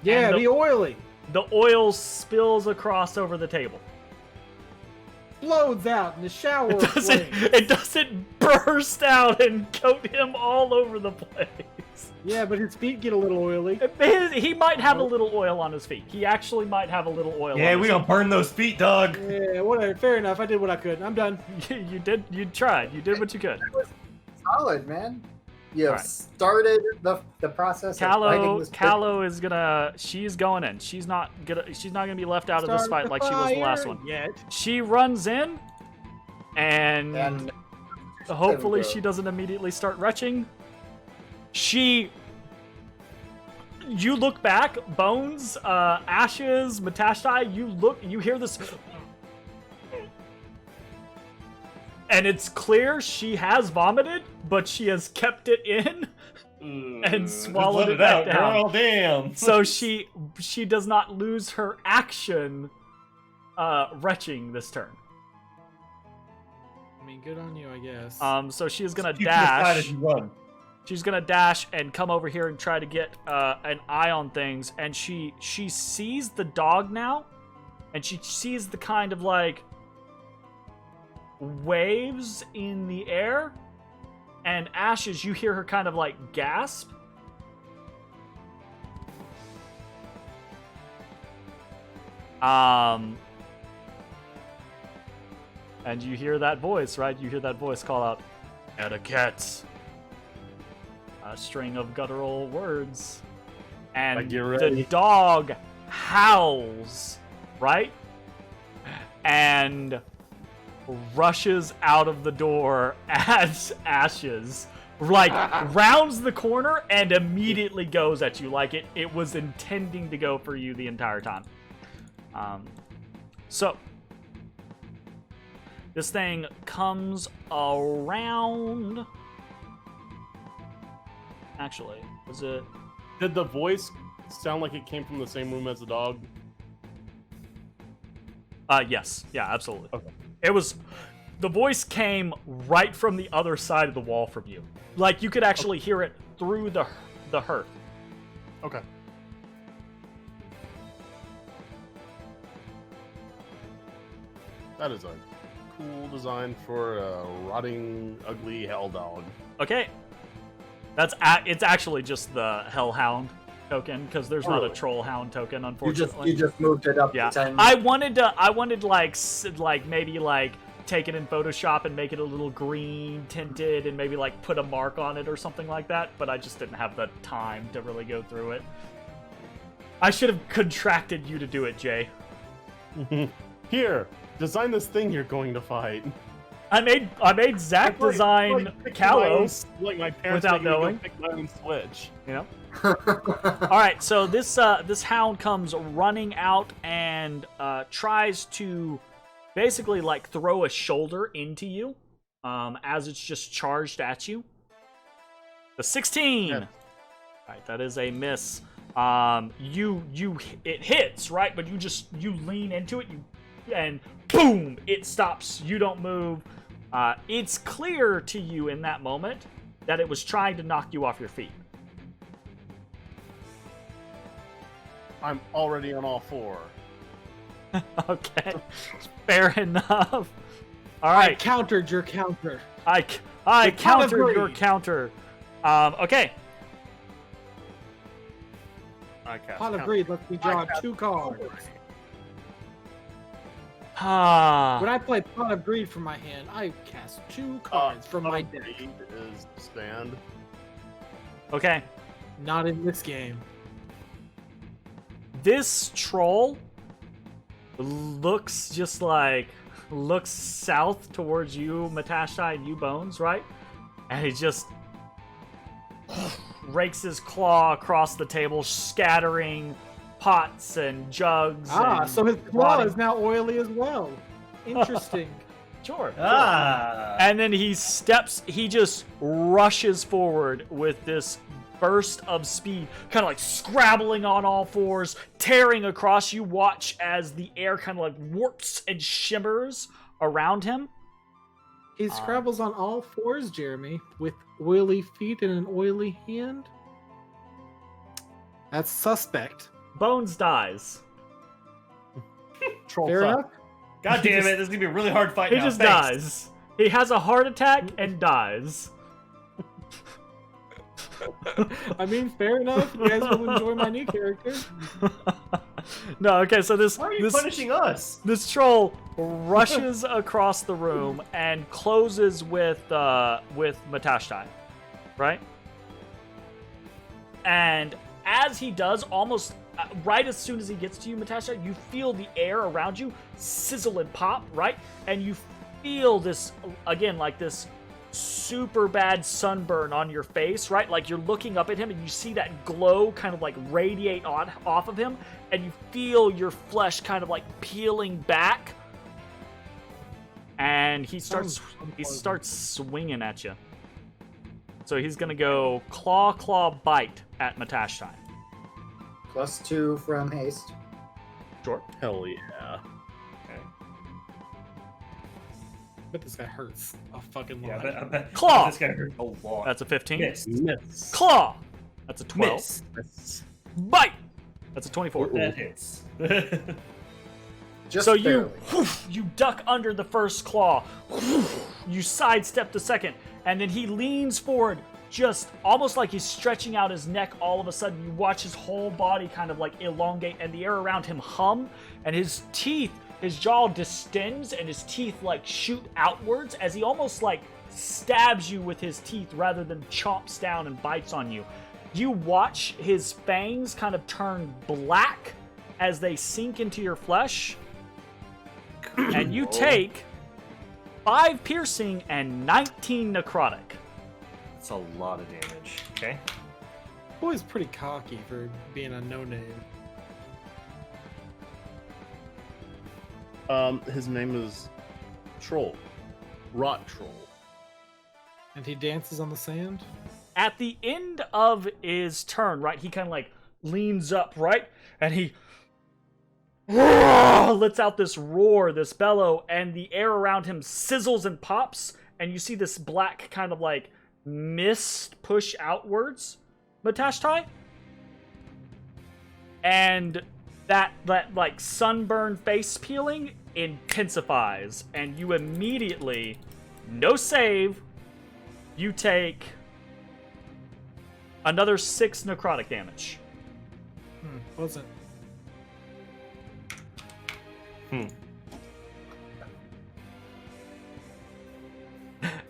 Yeah,
And
be oily.
The oil spills across over the table.
Explodes out in the shower.
It doesn't burst out and coat him all over the place.
Yeah, but his feet get a little oily.
He might have a little oil on his feet. He actually might have a little oil
Yeah,
on
we
his
gonna burn those feet, dog.
Yeah, whatever. Fair enough. I did what I could. I'm done.
feet. You tried. You did what you could.
Solid, man. You
All right.
started the process of fighting this
Callow is gonna. She's going in. She's not gonna be left out of this fight like she was the last one.
Yet.
She runs in, and
And
hopefully
go.
she doesn't immediately start retching. You look back, Bones, Ashes, Matashtai, you hear this And it's clear she has vomited, but she has kept it in and swallowed it back down.
Girl, damn.
So she does not lose her action retching this turn.
I mean, good on you, I guess.
So she is gonna
Keep your side
dash.
as you run.
She's gonna dash and come over here and try to get an eye on things. And she sees the dog now, and she sees the kind of like waves in the air. And Ashes, you hear her kind of like gasp. And you hear that voice, right? You hear that voice call out, "Etiquette." A string of guttural words. And the dog howls, right? And rushes out of the door as Ashes, like, rounds the corner and immediately goes at you like it was intending to go for you the entire time. So this thing comes around. Actually, was it?
Did the voice sound like it came from the same room as the dog?
Yes. Yeah, absolutely.
Okay.
It was. The voice came right from the other side of the wall from you. Like, you could actually hear it through the hearth.
Okay. That is a cool design for a rotting, ugly hell dog.
Okay. It's actually just the Hellhound token, because there's not a Trollhound token, unfortunately.
You just moved it up.
Yeah.
To 10.
I wanted like maybe like take it in Photoshop and make it a little green tinted and maybe like put a mark on it or something like that, but I just didn't have the time to really go through it. I should have contracted you to do it, Jay.
Here, design this thing you're going to fight.
I made Zach design Kalos
Like my parents
without
made me go
knowing.
pick my own Switch.
You know. All right, so this hound comes running out and tries to basically like throw a shoulder into you as it's just charged at you. The 16.
Yeah.
All right, that is a miss. It hits, right? But you lean into it, and boom, it stops. You don't move. It's clear to you in that moment that it was trying to knock you off your feet.
I'm already on all four.
Okay, fair enough. All
I
right,
countered your counter.
I
With pot of
countered your
greed.
counter. Okay.
Pot of Greed lets me draw 2 cards. When
Ah.
I play Pot of Greed from my hand, I cast 2 cards from my deck.
Greed is stand.
Okay.
Not in this game.
This troll looks south towards you, Matashtai, and you, Bones, right? And he just rakes his claw across the table, scattering pots and jugs. and
So his claw
rotting-
is now oily as well. Interesting.
Sure.
Ah.
And then he just rushes forward with this burst of speed, kind of like scrabbling on all fours, tearing across. You watch as the air kind of like warps and shimmers around him.
He scrabbles on all 4s, Jeremy, with oily feet and an oily hand. That's suspect.
Bones dies.
Troll
Fair
suck.
enough.
God damn it, this is gonna be a really hard fight
He
now.
just
Thanks.
dies. He has a heart attack and dies.
I mean, fair enough. You guys will enjoy my new character.
No, okay, so
Why are you punishing us?
This troll rushes across the room and closes with Matashtai, right? And as he does, almost right as soon as he gets to you, Matashtai, you feel the air around you sizzle and pop, right? And you feel this, again, like this super bad sunburn on your face, right? Like you're looking up at him and you see that glow kind of like radiate off of him, and you feel your flesh kind of like peeling back. and he starts swinging at you. So he's gonna go claw, bite at Matashtai.
+2 from haste.
Sure.
Hell yeah.
But this guy hurts a fucking lot.
Yeah, I bet
Claw!
this guy hurt a lot.
That's a 15.
Miss.
Claw! That's a 12.
Miss.
Bite! That's a 24.
That hits.
Just
So
barely.
you duck under the first claw. You sidestep the second, and then he leans forward, just almost like he's stretching out his neck. All of a sudden, you watch his whole body kind of like elongate, and the air around him hum, and his jaw distends, and his teeth like shoot outwards as he almost like stabs you with his teeth rather than chomps down and bites on you. You watch his fangs kind of turn black as they sink into your flesh. And you take 5 piercing and 19 necrotic.
That's a lot of damage. Okay.
Boy's pretty cocky for being a no-name.
His name is Troll. Rot Troll.
And he dances on the sand?
At the end of his turn, right, he kind of like leans up, right? And he lets out this roar, this bellow, and the air around him sizzles and pops, and you see this black kind of like mist push outwards, Matashtai. And that like sunburn face peeling intensifies, and you immediately, no save, you take another 6 necrotic damage.
Wasn't.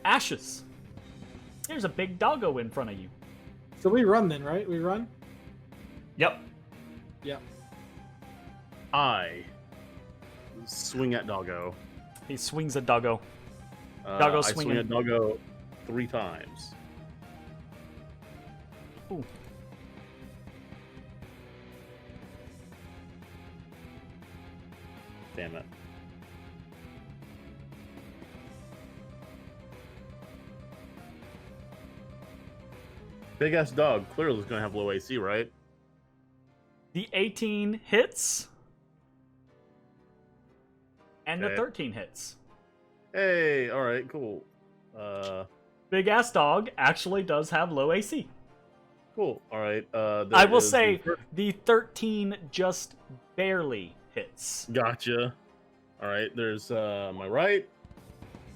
Ashes. There's a big doggo in front of you.
So we run then, right? We run?
Yep.
Yeah.
I swing at Doggo.
He swings at doggo. Doggo
I
swinging.
swing at Doggo 3 times.
Ooh.
Damn it. Big ass dog clearly is gonna have low AC, right?
The 18 hits. And the
Okay.
13 hits.
Hey, alright, cool.
Big ass dog actually does have low AC.
Cool. Alright.
I will say the 13 just barely hits.
Gotcha. Alright, there's my right,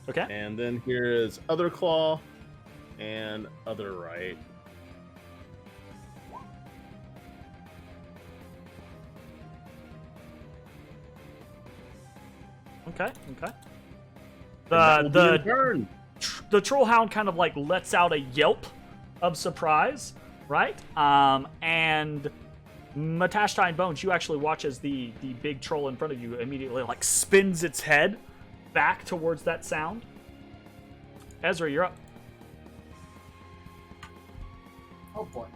Okay?
and then here is other claw and other right.
Okay.
And that will be your
The
turn.
the trollhound kind of like lets out a yelp of surprise, right? And Matashtai and Bones, you actually watch as the big troll in front of you immediately like spins its head back towards that sound. Ezra, you're up.
Oh boy.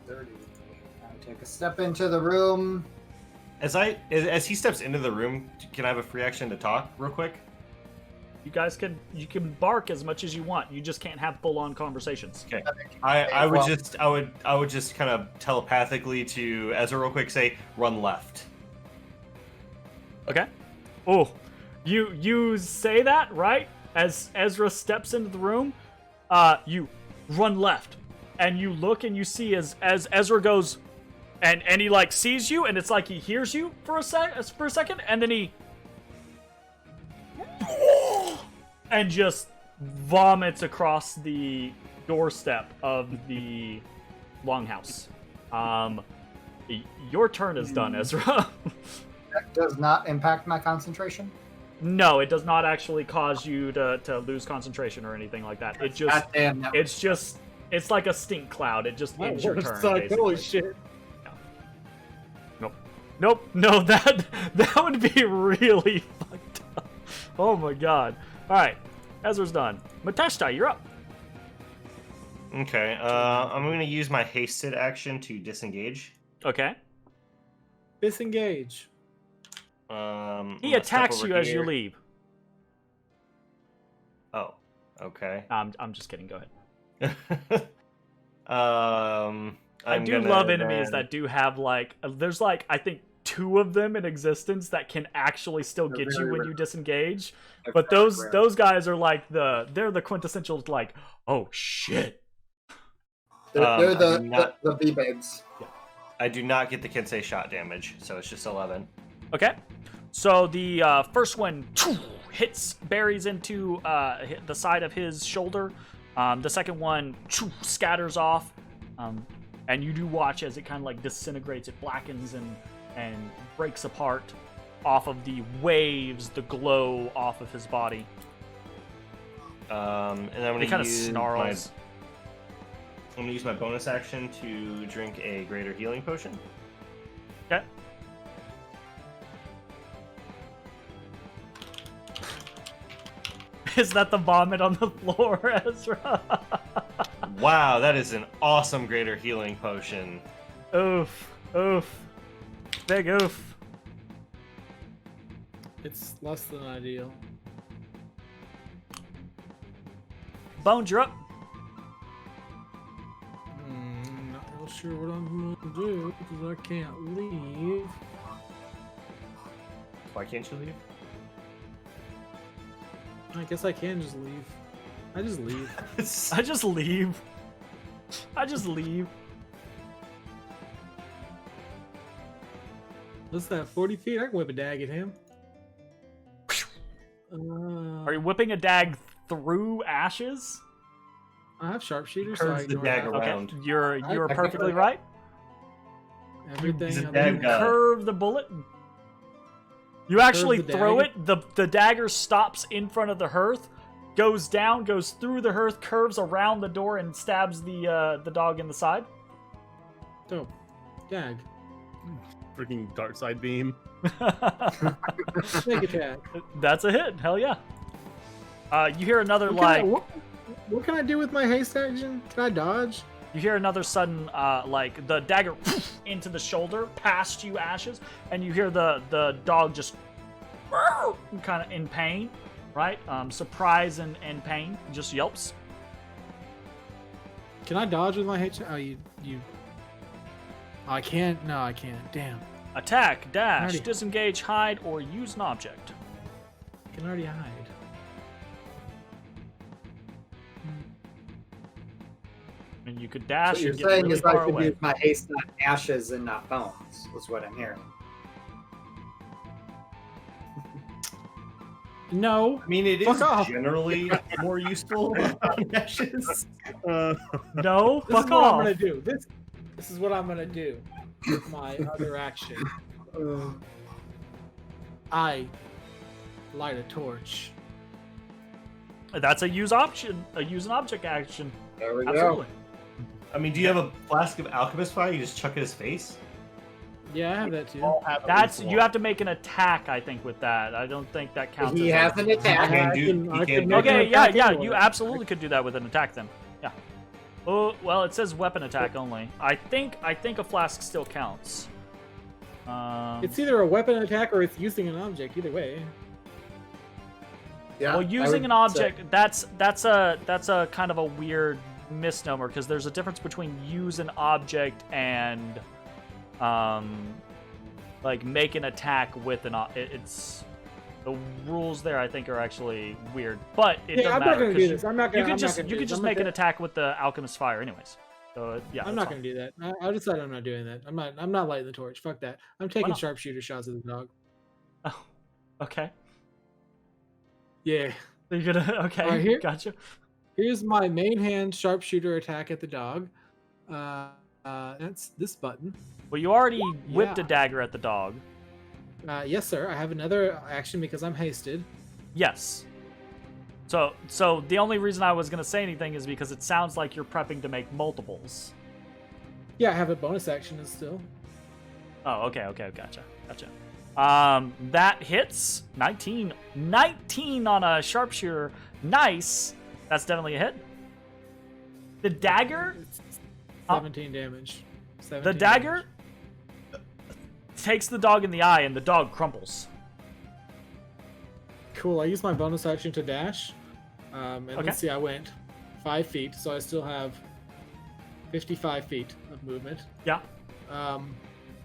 I take a step into the room.
As he steps into the room, can I have a free action to talk real quick?
You guys can bark as much as you want. You just can't have full on conversations.
Okay. I would just kind of telepathically to Ezra real quick say run left.
Okay. Oh, you say that right as Ezra steps into the room. You run left, and you look and you see as Ezra goes, and he like sees you, and it's like he hears you for a second, and then he and just vomits across the doorstep of the longhouse. Your turn is done, Ezra.
That does not impact my concentration.
No, it does not actually cause you to lose concentration or anything like that. It just
Goddamn, that
it's like a stink cloud. It just ends your turn.
Like, holy
basically.
shit.
Nope. No, that would be really fucked up. Oh my god. Alright. Ezra's done. Matashtai, you're up.
Okay. I'm going to use my hasted action to disengage.
Okay.
Disengage.
I'm
He
gonna step
attacks
over
you as you
here.
leave.
Oh, okay.
I'm just kidding. Go ahead.
I
do love enemies that do have like there's like I think 2 of them in existence that can actually still
They're
get you
very
when
rare.
you disengage.
They're
But
very
those
rare.
those guys are like they're the quintessential like, oh shit.
They're
I do
the
not-
V-Babes.
I do not get the Kensei shot damage, so it's just 11.
Okay. So the first one buries into the side of his shoulder. The second one scatters off. And you do watch as it kind of like disintegrates, it blackens and breaks apart off of the waves, the glow off of his body.
And then I'm
He
gonna
kind of
use
snarls.
I'm gonna use my bonus action to drink a greater healing potion.
Okay. Is that the vomit on the floor, Ezra?
Wow, that is an awesome greater healing potion.
Oof. Oof. Big oof.
It's less than ideal.
Bones, you're up.
Not real sure what I'm gonna do because I can't leave.
Why can't you leave?
I guess I can just leave. I just leave.
I just leave. I just leave.
What's that? 40 feet? I can whip a dag at him.
Are you whipping a dag through ashes?
I have sharpshooter, so I
Curves the
ignore
dag
that.
around.
Okay, you're
I-
perfectly right.
Everything.
He's a
other
dag
than-
guy.
Curve the bullet. You actually
the
throw
dagger?
it. The dagger stops in front of the hearth, goes down, goes through the hearth, curves around the door, and stabs the dog in the side.
Dope. Dag.
Freaking dark side beam.
Snake attack.
That's a hit. Hell yeah. You hear another
What can I do with my haste action? Can I dodge?
You hear another sudden, the dagger into the shoulder, past you, Ashes, and you hear the dog just kind of in pain, right? Surprise and pain, just yelps.
Can I dodge with my haste? Oh, you. I can't. No, I can't. Damn.
Attack, dash,
Already-
disengage, hide, or use an object.
I can already hide.
And you could dash
What you're
and get
saying
really
is I
far
could
away.
use my haste on ashes and not bones, was what I'm hearing.
No.
I mean, it
Fuck
is
off.
generally more useful on ashes.
No,
This is
fuck
what I'm
off.
gonna do. This is what I'm gonna do with my other action. I light a torch.
That's a use option, a use an object action.
There we
Absolutely.
I mean, do you have a flask of alchemist fire? You just chuck it at his face?
Yeah, I have that too.
All have at
That's
least
you
one.
have to make an attack, I think, with that. I don't think that
go.
counts.
He
as
has an attack.
can
I
do-
can-
he
I
can
can
do-
make an
Okay, yeah,
attack
yeah,
anyway.
you absolutely could do that with an attack then. Yeah. Oh, well, it says weapon attack only. I think a flask still counts.
It's either a weapon attack or it's using an object. Either way.
Yeah,
well,
I
using
would
an object, that's a kind of a weird misnomer because there's a difference between use an object and like make an attack with an it's the rules there I think are actually weird, but it
Yeah,
doesn't
I'm not
matter
gonna do
'cause
this. I'm not gonna.
you
I'm
could
not
just
gonna
you
do
could
this.
just
I'm
make an
gonna-
attack with the alchemist fire anyways. So yeah,
I'm
that's
not
fine.
gonna do that. I decided I'm not doing that. I'm not lighting the torch. Fuck that. I'm taking
not?
sharpshooter shots at the dog.
Oh, okay.
Yeah.
You're gonna okay.
Alright, here-
Gotcha.
Here's my main hand sharpshooter attack at the dog. That's this button.
Well, you already whipped a
Yeah.
dagger at the dog.
Yes, sir. I have another action because I'm hasted.
Yes. So the only reason I was gonna say anything is because it sounds like you're prepping to make multiples.
Yeah, I have a bonus action still.
Oh, okay, gotcha. That hits 19 on a sharpshooter. Nice. That's definitely a hit. The dagger,
It's
Huh?
17 damage. 17
the dagger takes the dog in the eye, and the dog crumples.
Cool. I used my bonus action to dash. And
Okay.
let's see, I went 5 feet, so I still have 55 feet of movement.
Yeah.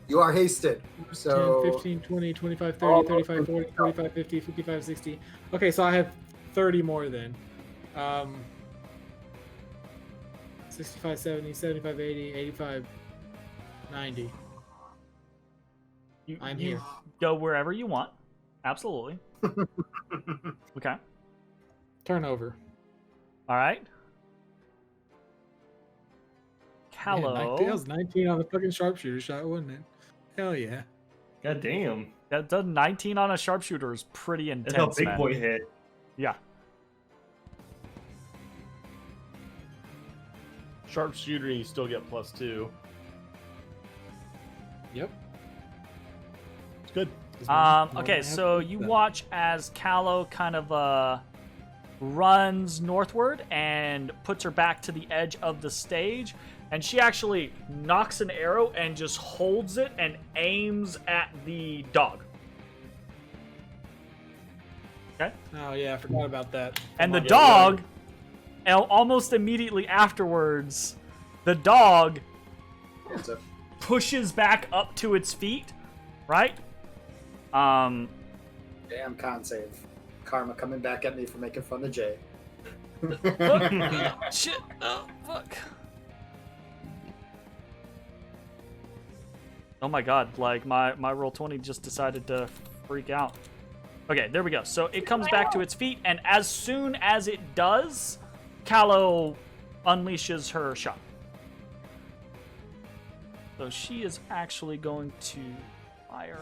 You are hasted. So
10, 15, 20, 25, 30, 35, 40, 45, 50, 55, 60. Okay, so I have 30 more then. 65, 70, 75, 80, 85, 90. I'm
You
here.
go wherever you want. Absolutely. Okay.
Turnover.
All right.
Man,
Callow.
that was 19 on the fucking sharpshooter shot, wasn't it? Hell yeah.
God damn.
That does 19 on a sharpshooter is pretty
That's how
intense,
big
man.
boy hit.
Yeah.
Sharpshooter, you still get +2.
Yep.
It's good.
Okay, so you watch as Callow kind of runs northward and puts her back to the edge of the stage, and she actually knocks an arrow and just holds it and aims at the dog. Okay?
Oh yeah, I forgot about that.
And the
Come on.
dog, almost immediately afterwards, the dog pushes back up to its feet, right?
damn con save. Karma coming back at me for making fun of Jay.
Shit. Oh, fuck. Oh my god, like my Roll20 just decided to freak out. Okay, there we go. So it comes back to its feet, and as soon as it does, Callow unleashes her shot. So she is actually going to fire.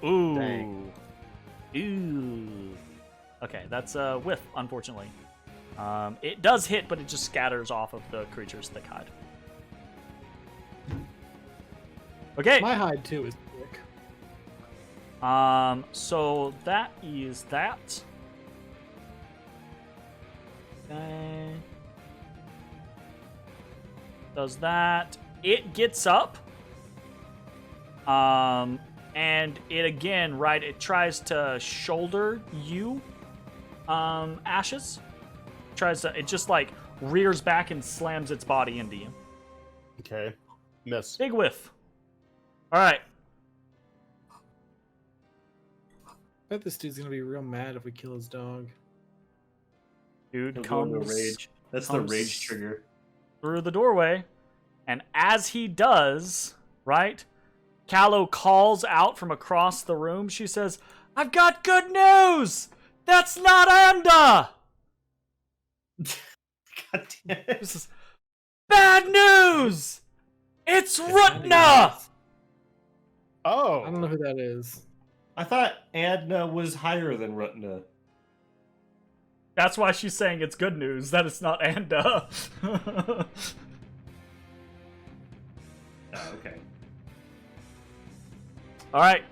Ooh.
Dang.
Ooh. Okay, that's a whiff, unfortunately. It does hit, but it just scatters off of the creature's thick hide. Okay.
My hide too is thick.
So that is that. Okay. Does that. It gets up. And it again, right, it tries to shoulder you, Ashes. It just like rears back and slams its body into you.
Okay. Miss.
Big whiff. Alright.
I bet this dude's gonna be real mad if we kill his dog.
Dude
He'll go into
comes
rage. That's the
comes
rage trigger.
through the doorway, and as he does, right, Callow calls out from across the room. She says, "I've got good news! That's not Anda!"
God damn it.
This is bad news! It's Rutna!
Oh.
I don't know who that is.
I thought Adna was higher than Rutna.
That's why she's saying it's good news that it's not Anda.
Oh, okay.
Alright.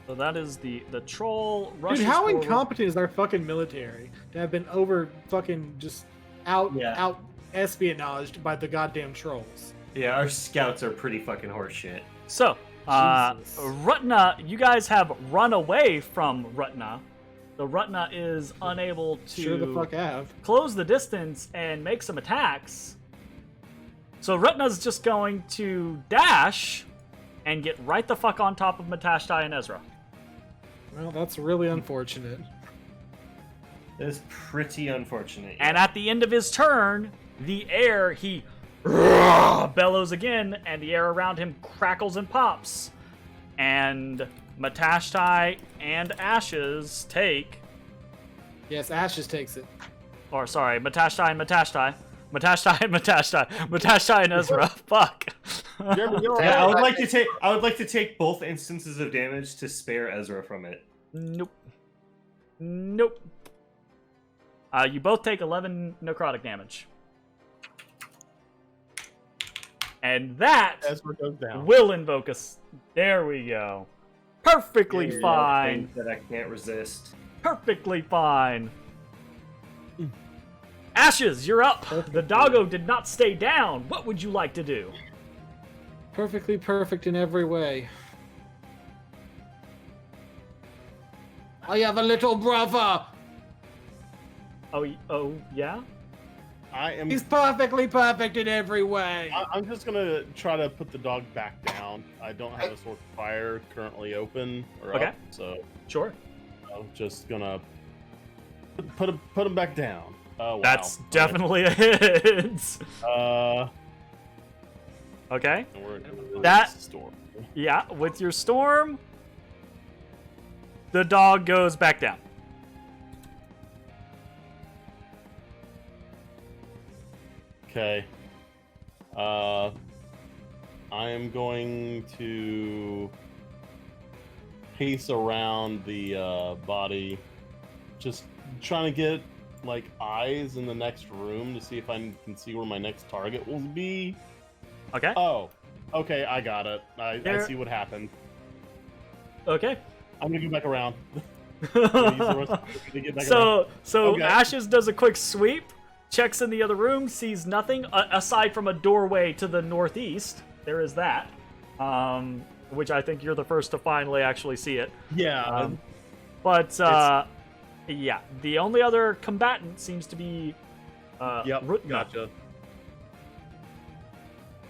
So that is the troll rushes
Dude, how
forward.
incompetent is our fucking military to have been over fucking just out espionaged by the goddamn trolls?
Yeah, our scouts are pretty fucking horseshit.
So,
Jesus.
Rutna, you guys have run away from Rutna. So Rutna is unable to
Sure the fuck have.
close the distance and make some attacks. So Rutna's just going to dash and get right the fuck on top of Matashtai and Ezrah.
Well, that's really unfortunate.
That is pretty unfortunate.
And at the end of his turn, the air, he bellows again, and the air around him crackles and pops. And Matashtai and Ashes take...
Yes, Ashes takes it.
Or, sorry, Matashtai and Matashtai. Matashtai and Matashtai. Matashtai and Ezrah. Fuck.
Jeremy, you're
Yeah, I
right.
would like to take both instances of damage to spare Ezra from it.
Nope. Nope. You both take 11 necrotic damage. And that
Ezra goes down.
will invoke us. There we go. Perfectly
Yeah,
fine.
thing that I can't resist.
Perfectly fine. Ashes, you're up. The doggo did not stay down. What would you like to do?
Perfectly perfect in every way. I have a little brother.
Oh, yeah?
He's perfectly perfect in every way.
I'm just gonna try to put the dog back down. I don't have a sword of fire currently open or
Okay.
up, so
Sure.
I'm just gonna put him back down. Oh wow.
That's definitely a hit. Okay.
And we're gonna
That-
storm.
Yeah, with your storm, the dog goes back down.
Okay. I am going to pace around the body, just trying to get like eyes in the next room to see if I can see where my next target will be.
Okay.
Oh, okay, I got it. I
There-
see what happened.
Okay.
I'm gonna go back around. I'm gonna use the rest of it to get back around.
So
Okay.
Ashes does a quick sweep, checks in the other room, sees nothing aside from a doorway to the northeast. There is that, which I think you're the first to finally actually see it.
Yeah.
But yeah, the only other combatant seems to be
Yep.
Rutna.
Gotcha.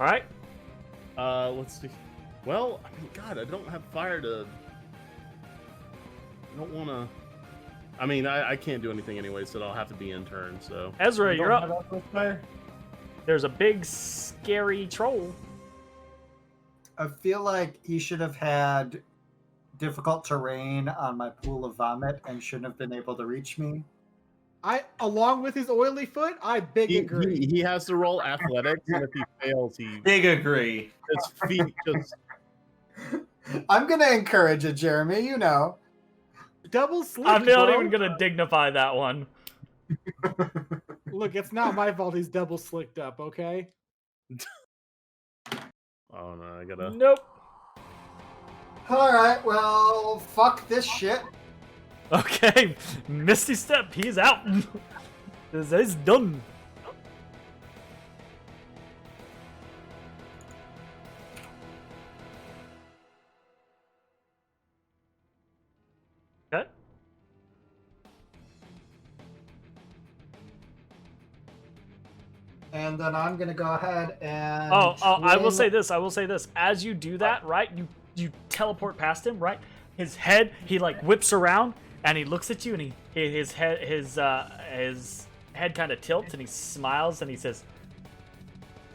All right.
Let's see. Well, I mean, God, I don't have fire to. I don't want to. I mean, I can't do anything anyway, so I'll have to be in turn. So
Ezrah,
You
you're
don't
up.
have fire?
There's a big scary troll.
I feel like he should have had difficult terrain on my pool of vomit and shouldn't have been able to reach me.
Along with his oily foot, I big agree.
He has to roll athletics, and if he fails, his
Big agree.
feet just.
I'm gonna encourage it, Jeremy. You know.
Double slick,
I'm not
bro.
even gonna dignify that one.
Look, it's not my fault he's double slicked up, okay?
Oh no! I gotta.
Nope.
All right. Well, fuck this shit.
Okay, Misty Step, he's out. This is done. Okay.
And then I'm gonna go ahead and.
I will
twin-
say this. I will say this. As you do that, right? You teleport past him, right? His head, he like whips around and he looks at you, and his head kind of tilts, and he smiles and he says,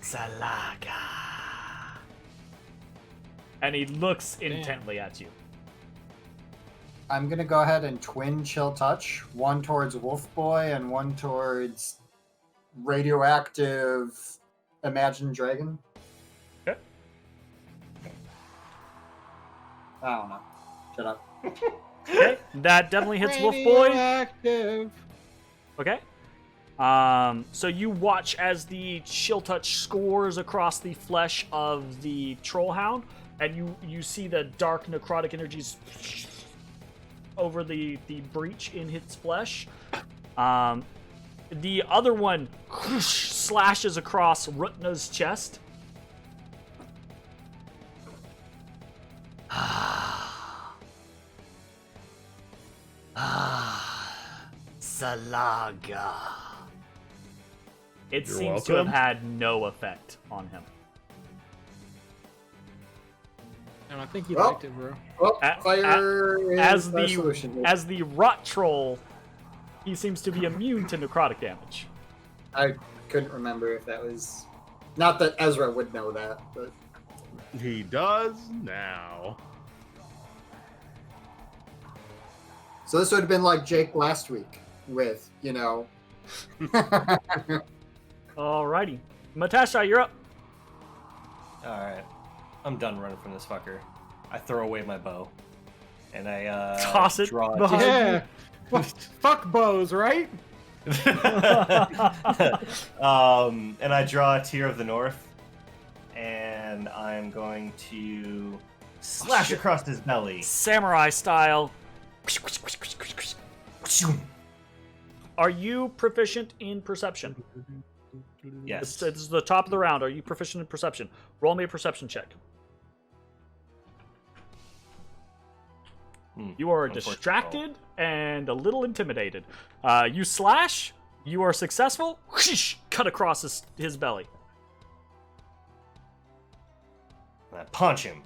"Salaga," and he looks intently at you.
I'm gonna go ahead and twin chill touch, one towards Wolf Boy and one towards radioactive Imagine Dragon.
Okay.
I don't know. Shut up.
Okay, that definitely hits Wolf Boy.
Radioactive.
Okay. So you watch as the chill touch scores across the flesh of the trollhound, and you see the dark necrotic energies over the breach in its flesh. The other one slashes across Rutna's chest. Salaga. It
You're
seems to have
welcome.
had no effect on him.
And I think he
Well,
liked it, bro.
Oh,
A-
fire
as
is our
the
solution here.
as the rot troll, he seems to be immune to necrotic damage.
I couldn't remember if that was. Not that Ezra would know that, but.
He does now.
So this would have been like Jake last week with, you know.
Alrighty, Matashtai, you're up.
All right, I'm done running from this fucker. I throw away my bow, and I
Toss it
draw
behind
Yeah. Fuck bows, right?
and I draw a Tear of the North, and I'm going to slash
shit.
across his belly.
Samurai style. Are you proficient in perception?
Yes.
This is the top of the round. Are you proficient in perception? Roll me a perception check. You are distracted and a little intimidated. You slash. You are successful. Whoosh, cut across his belly.
I punch him.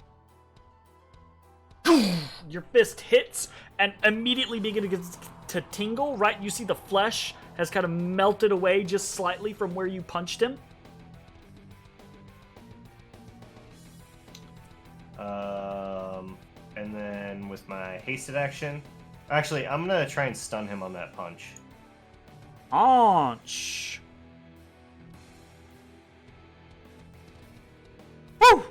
Your fist hits and immediately begins to tingle, right? You see the flesh has kind of melted away just slightly from where you punched him.
And then with my hasted action, actually, I'm gonna try and stun him on that punch.
Launch. Woo!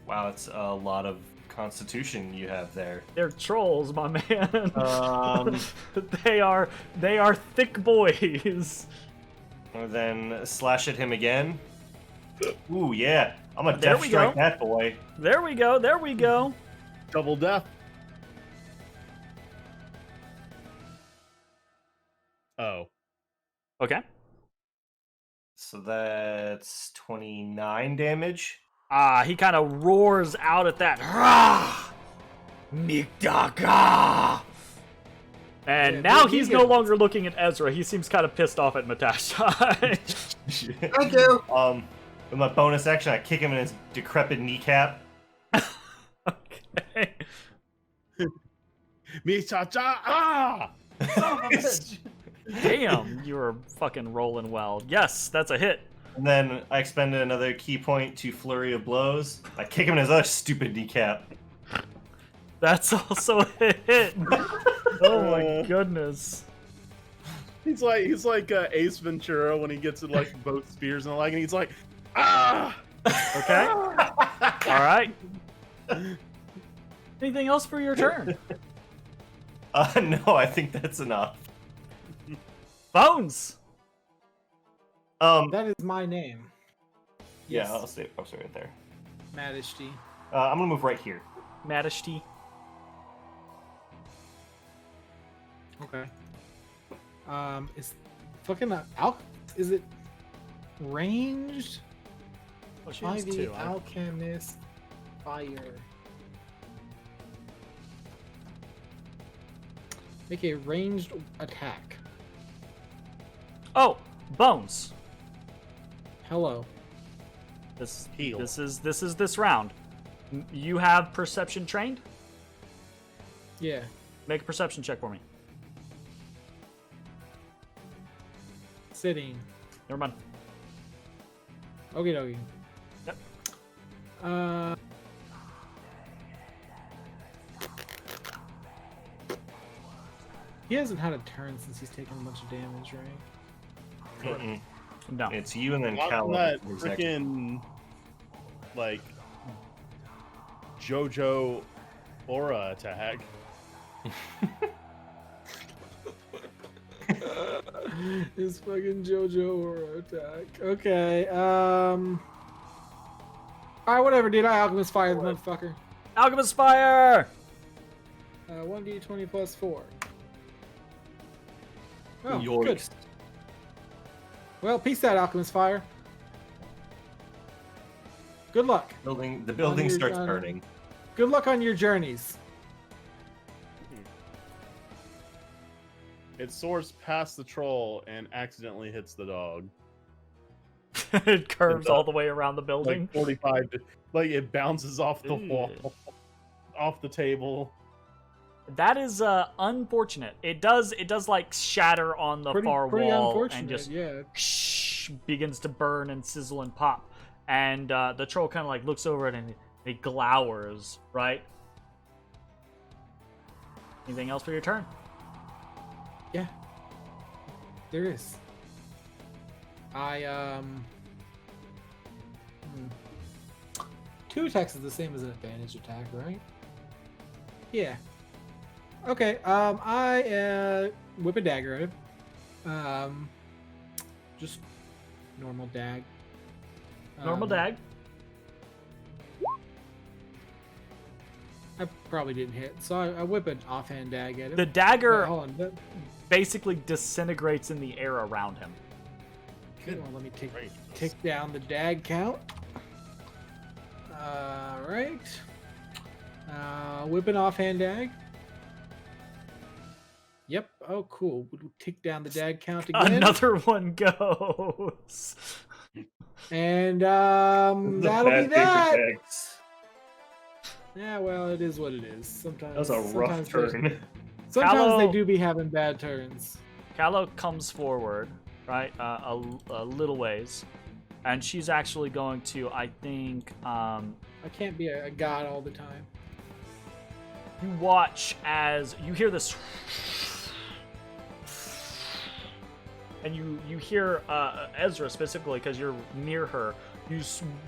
Wow, it's a lot of constitution you have there.
They're trolls, my man. They are thick boys.
And then slash at him again. Ooh, yeah. I'm a
There
death
we
strike
go.
that boy.
There we go. There we go.
Double death. Oh.
Okay.
So that's 29 damage.
He kind of roars out at that. Rah! Mikdaka! And
Yeah,
now
dude,
he's
he
no
gets-
longer looking at Ezra. He seems kind of pissed off at Matashtai.
Thank you.
With my bonus action, I kick him in his decrepit kneecap.
Okay.
Michacha! Ah! Son of a bitch!
Damn, you were fucking rolling well. Yes, that's a hit.
And then I expended another key point to flurry of blows. I kick him in his other stupid kneecap.
That's also a hit. Oh my goodness.
He's like Ace Ventura when he gets in like both spears and the like, and he's like, ah!
Okay. All right. Anything else for your turn?
No, I think that's enough.
Bones.
That is my name.
Yeah,
Yes.
I'll stay right there.
Matashtai.
I'm gonna move right here.
Matashtai.
Okay. Is fucking is it ranged?
Oh, she has
5e
two.
alchemist fire. Make a ranged attack.
Oh, Bones.
Hello.
Heal.
This is this round. You have perception trained?
Yeah.
Make a perception check for me.
Sitting.
Never mind.
Okie dokie.
Yep.
He hasn't had a turn since he's taken a bunch of damage, right?
Mm-mm.
No.
It's you and then
Not
Callum.
that
who's next.
freaking like JoJo aura attack.
His fucking JoJo aura attack. Okay. Alright, whatever, dude. I alchemist fire the motherfucker.
Alchemist Fire!
1d20 plus 4. Oh,
Yours.
good. Well, peace out, alchemist fire. Good luck.
The building
your
starts
gun.
burning.
Good luck on your journeys.
It soars past the troll and accidentally hits the dog.
It curves all the way around the building.
Like 45, like it bounces off the wall, off the table.
That is unfortunate. It does like shatter on the far
pretty
wall
unfortunate,
and just
yeah.
begins to burn and sizzle and pop. And the troll kind of like looks over it and it glowers, right? Anything else for your turn?
Yeah. There is. Two attacks is the same as an advantage attack, right? Yeah. Okay, I whip a dagger at him. Just normal dag.
Normal dag.
I probably didn't hit, so I whip an offhand dag at him.
The dagger
Wait, hold on.
basically disintegrates in the air around him.
Well, let me tick down the dag count. Right. Whip an offhand dag. Yep. Oh, cool. We'll tick down the dag count again.
Another one goes.
And
This is a
that'll be
bad day for
that.
Dex.
Yeah, well, it is what it is. Sometimes
That was a rough turn.
Sometimes
Callow-
they do be having bad turns.
Callow comes forward, right, a little ways, and she's actually going to, I think,
I can't be a god all the time.
you watch as you hear this, and you hear Ezra specifically because you're near her. You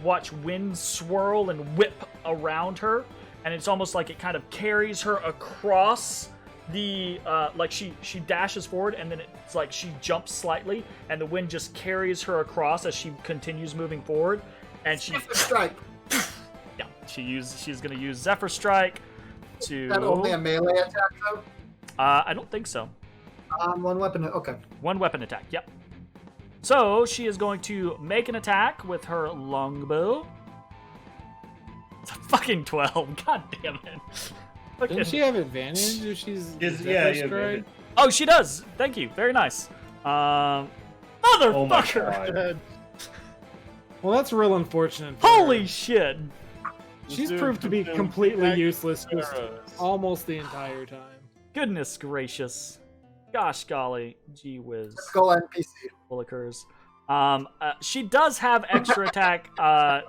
watch wind swirl and whip around her, and it's almost like it kind of carries her across the like she dashes forward, and then it's like she jumps slightly, and the wind just carries her across as she continues moving forward, and she
Strike.
yeah she's gonna use Zephyr Strike to.
Is that only a melee attack though?
I don't think so.
One weapon. Okay.
One weapon attack, yep. So she is going to make an attack with her longbow. It's a fucking 12. God damn it. Fucking-
Doesn't she have advantage if she's
Yeah,
Zephyr Strike?
Oh, she does. Thank you. Very nice.
Oh my
Motherfucker.
god.
Well, that's real unfortunate. for
Holy
her.
shit.
She's
Dude,
proved to be
dude,
completely
dude,
useless just
arrows.
almost the entire time.
Goodness gracious. Gosh golly. Gee whiz.
Let's go NPC.
Willikers. She does have extra attack,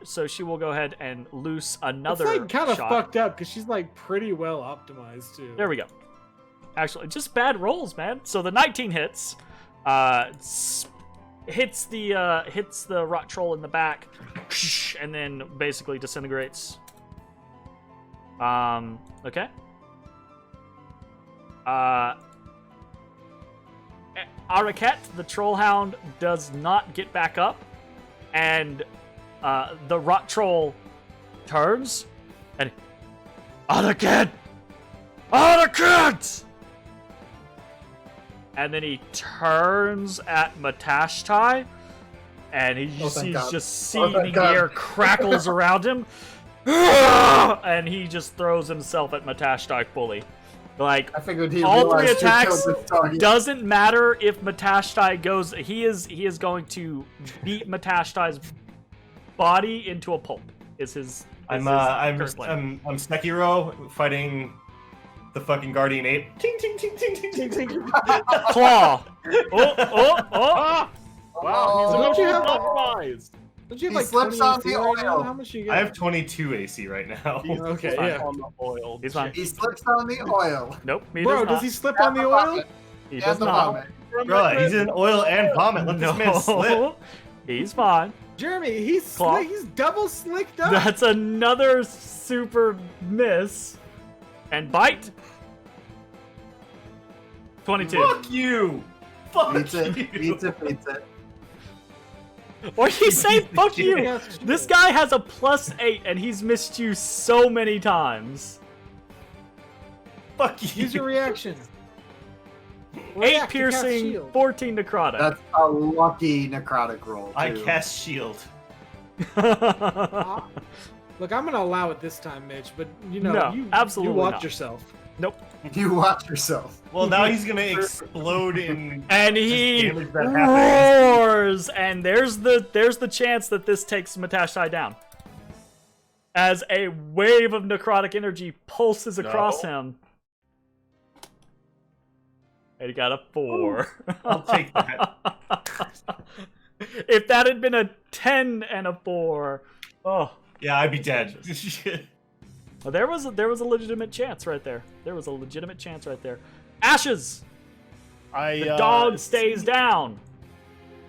so she will go ahead and loose another
It's like kind of
shot.
fucked up because she's like pretty well optimized too.
There we go. Actually, just bad rolls, man. So the 19 hits, hits the rock troll in the back, and then basically disintegrates. Okay. Araket, the trollhound, does not get back up, and the rock troll turns and Araket! Araket! And then he turns at Matashtai, and he's
thank God.
just
Oh,
seeing
thank
the
God.
air crackles around him, and he just throws himself at Matashtai fully. Like,
I figured he
all three
realized who
attacks
killed this target.
doesn't matter if Matashtai goes. He is going to beat Matashtai's body into a pulp. Is his?
I'm
current plan.
Sekiro fighting the fucking guardian ape. Ting ting ting ting ting ting ting.
Claw. Oh.
Ah! Wow, he's
Oh.
Don't you have-
optimized.
Don't you have
He
like
slips
20
on
AC
the
right now?
oil.
How much you
I
got?
have 22 AC right now.
He's
Okay,
fine
yeah.
on the oil.
He's fine.
He slips on the oil.
Nope. He
Bro,
does
does
not.
he slip on the oil?
vomit.
He
And
does
the
not.
vomit.
Bro, he's in oil and vomit. Let this man slip.
No. He's fine.
Jeremy, he's
Claw.
he's double slicked up.
That's another super miss. And bite. 22.
Fuck you. Fuck
Beats it.
you.
Beats it. Beats it.
Or you say fuck you.
Yes,
This guy has a +8 and he's missed you so many times.
Fuck you.
Use your reaction.
8
React to cast
piercing,
shield.
14 necrotic.
That's a lucky necrotic roll.
I
too.
cast shield.
Ah, Look, I'm gonna allow it this time, Mitch. But you know,
No,
you
absolutely
you watch
not.
yourself.
Nope.
You watch yourself.
Well, now he's gonna explode in.
And he
damage that happens.
roars, and there's the chance that this takes Matashtai down. As a wave of necrotic energy pulses across him. And he got a 4.
I'll take that.
If that had been a 10 and a 4, oh.
Yeah, I'd be dead.
Well, there was a legitimate chance right there. There was a legitimate chance right there. Ashes! The dog stays down.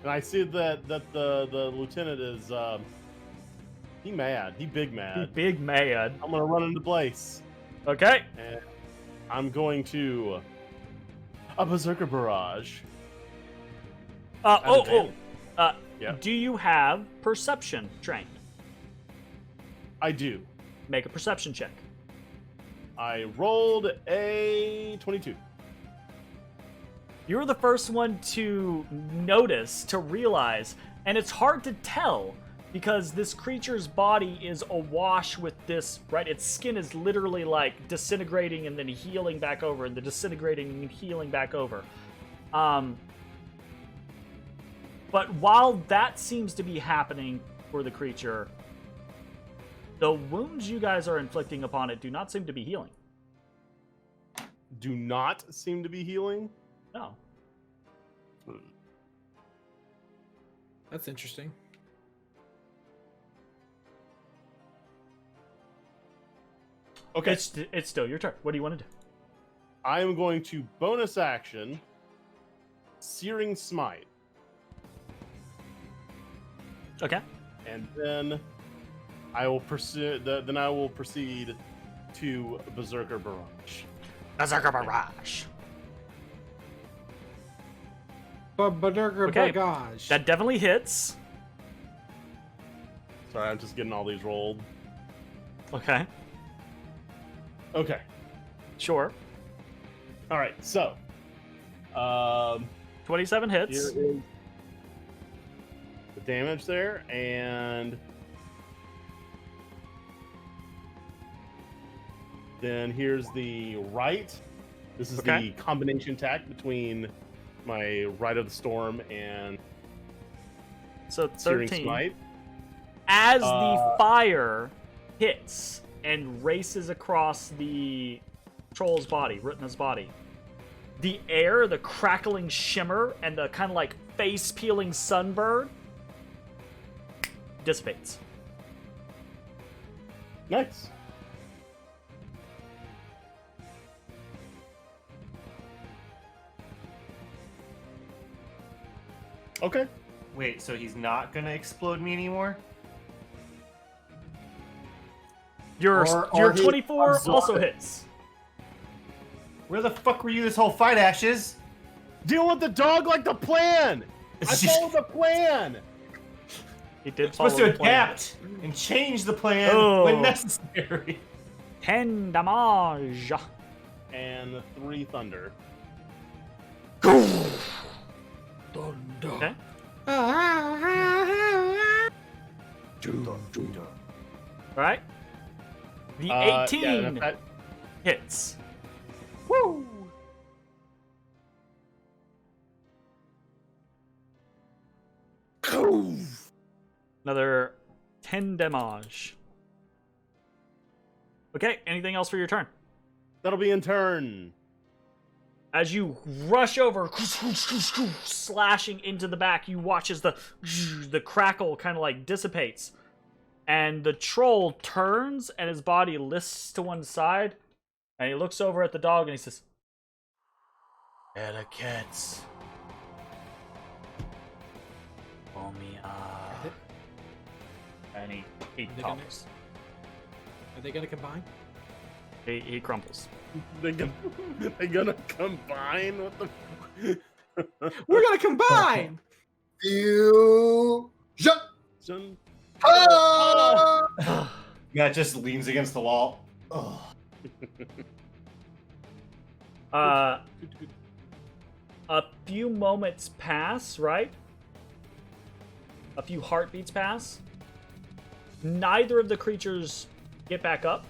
And I see that the lieutenant is he mad. He big mad.
Big mad.
I'm gonna run into Blaze.
Okay.
And I'm going to a berserker barrage. Yeah.
Do you have perception trained?
I do.
Make a perception check.
I rolled a 22.
You're the first one to notice, to realize, and it's hard to tell because this creature's body is awash with this, right? Its skin is literally like disintegrating and then healing back over, and the disintegrating and healing back over. But while that seems to be happening for the creature, the wounds you guys are inflicting upon it do not seem to be healing.
Do not seem to be healing?
No.
That's interesting.
Okay.
It's still your turn. What do you want to do?
I am going to bonus action Searing Smite.
Okay.
And then I will proceed to Berserker Barrage.
Berserker Barrage. Okay.
Bagage.
That definitely hits.
Sorry, I'm just getting all these rolled.
Okay.
Okay.
Sure.
All right. So,
27 hits.
here is the damage there, and then here's the right. This is
Okay.
the combination attack between my Rite of the Storm and
So
Searing
13.
Smite.
As the fire hits and races across the troll's body, Rutna's body, the air, the crackling shimmer, and the kind of like face-peeling sunburn dissipates.
Nice. Okay.
Wait, so he's not gonna explode me anymore?
Your
Or he
24
absorbs
also
it.
hits.
Where the fuck were you this whole fight, Ashes?
Deal with the dog like the plan. I followed the plan.
He did
Supposed
follow
to
the plan.
adapt and change the plan
Oh.
when necessary.
10 damage.
And the 3 thunder.
Okay. Alright. The 18
Yeah, that,
hits.
woo!
Another 10 damage. Okay, anything else for your turn?
That'll be in turn.
As you rush over, slashing into the back, you watch as the crackle kind of like dissipates. And the troll turns and his body lifts to one side. And he looks over at the dog and he says, "Etiquette. Oh me And he topples.
Are they gonna combine?
He crumples.
They're gonna combine? What the?
We're gonna combine.
Fusion.
Son-
Ah!
Matt just leans against the wall. Ugh.
A few moments pass, right? A few heartbeats pass. Neither of the creatures get back up.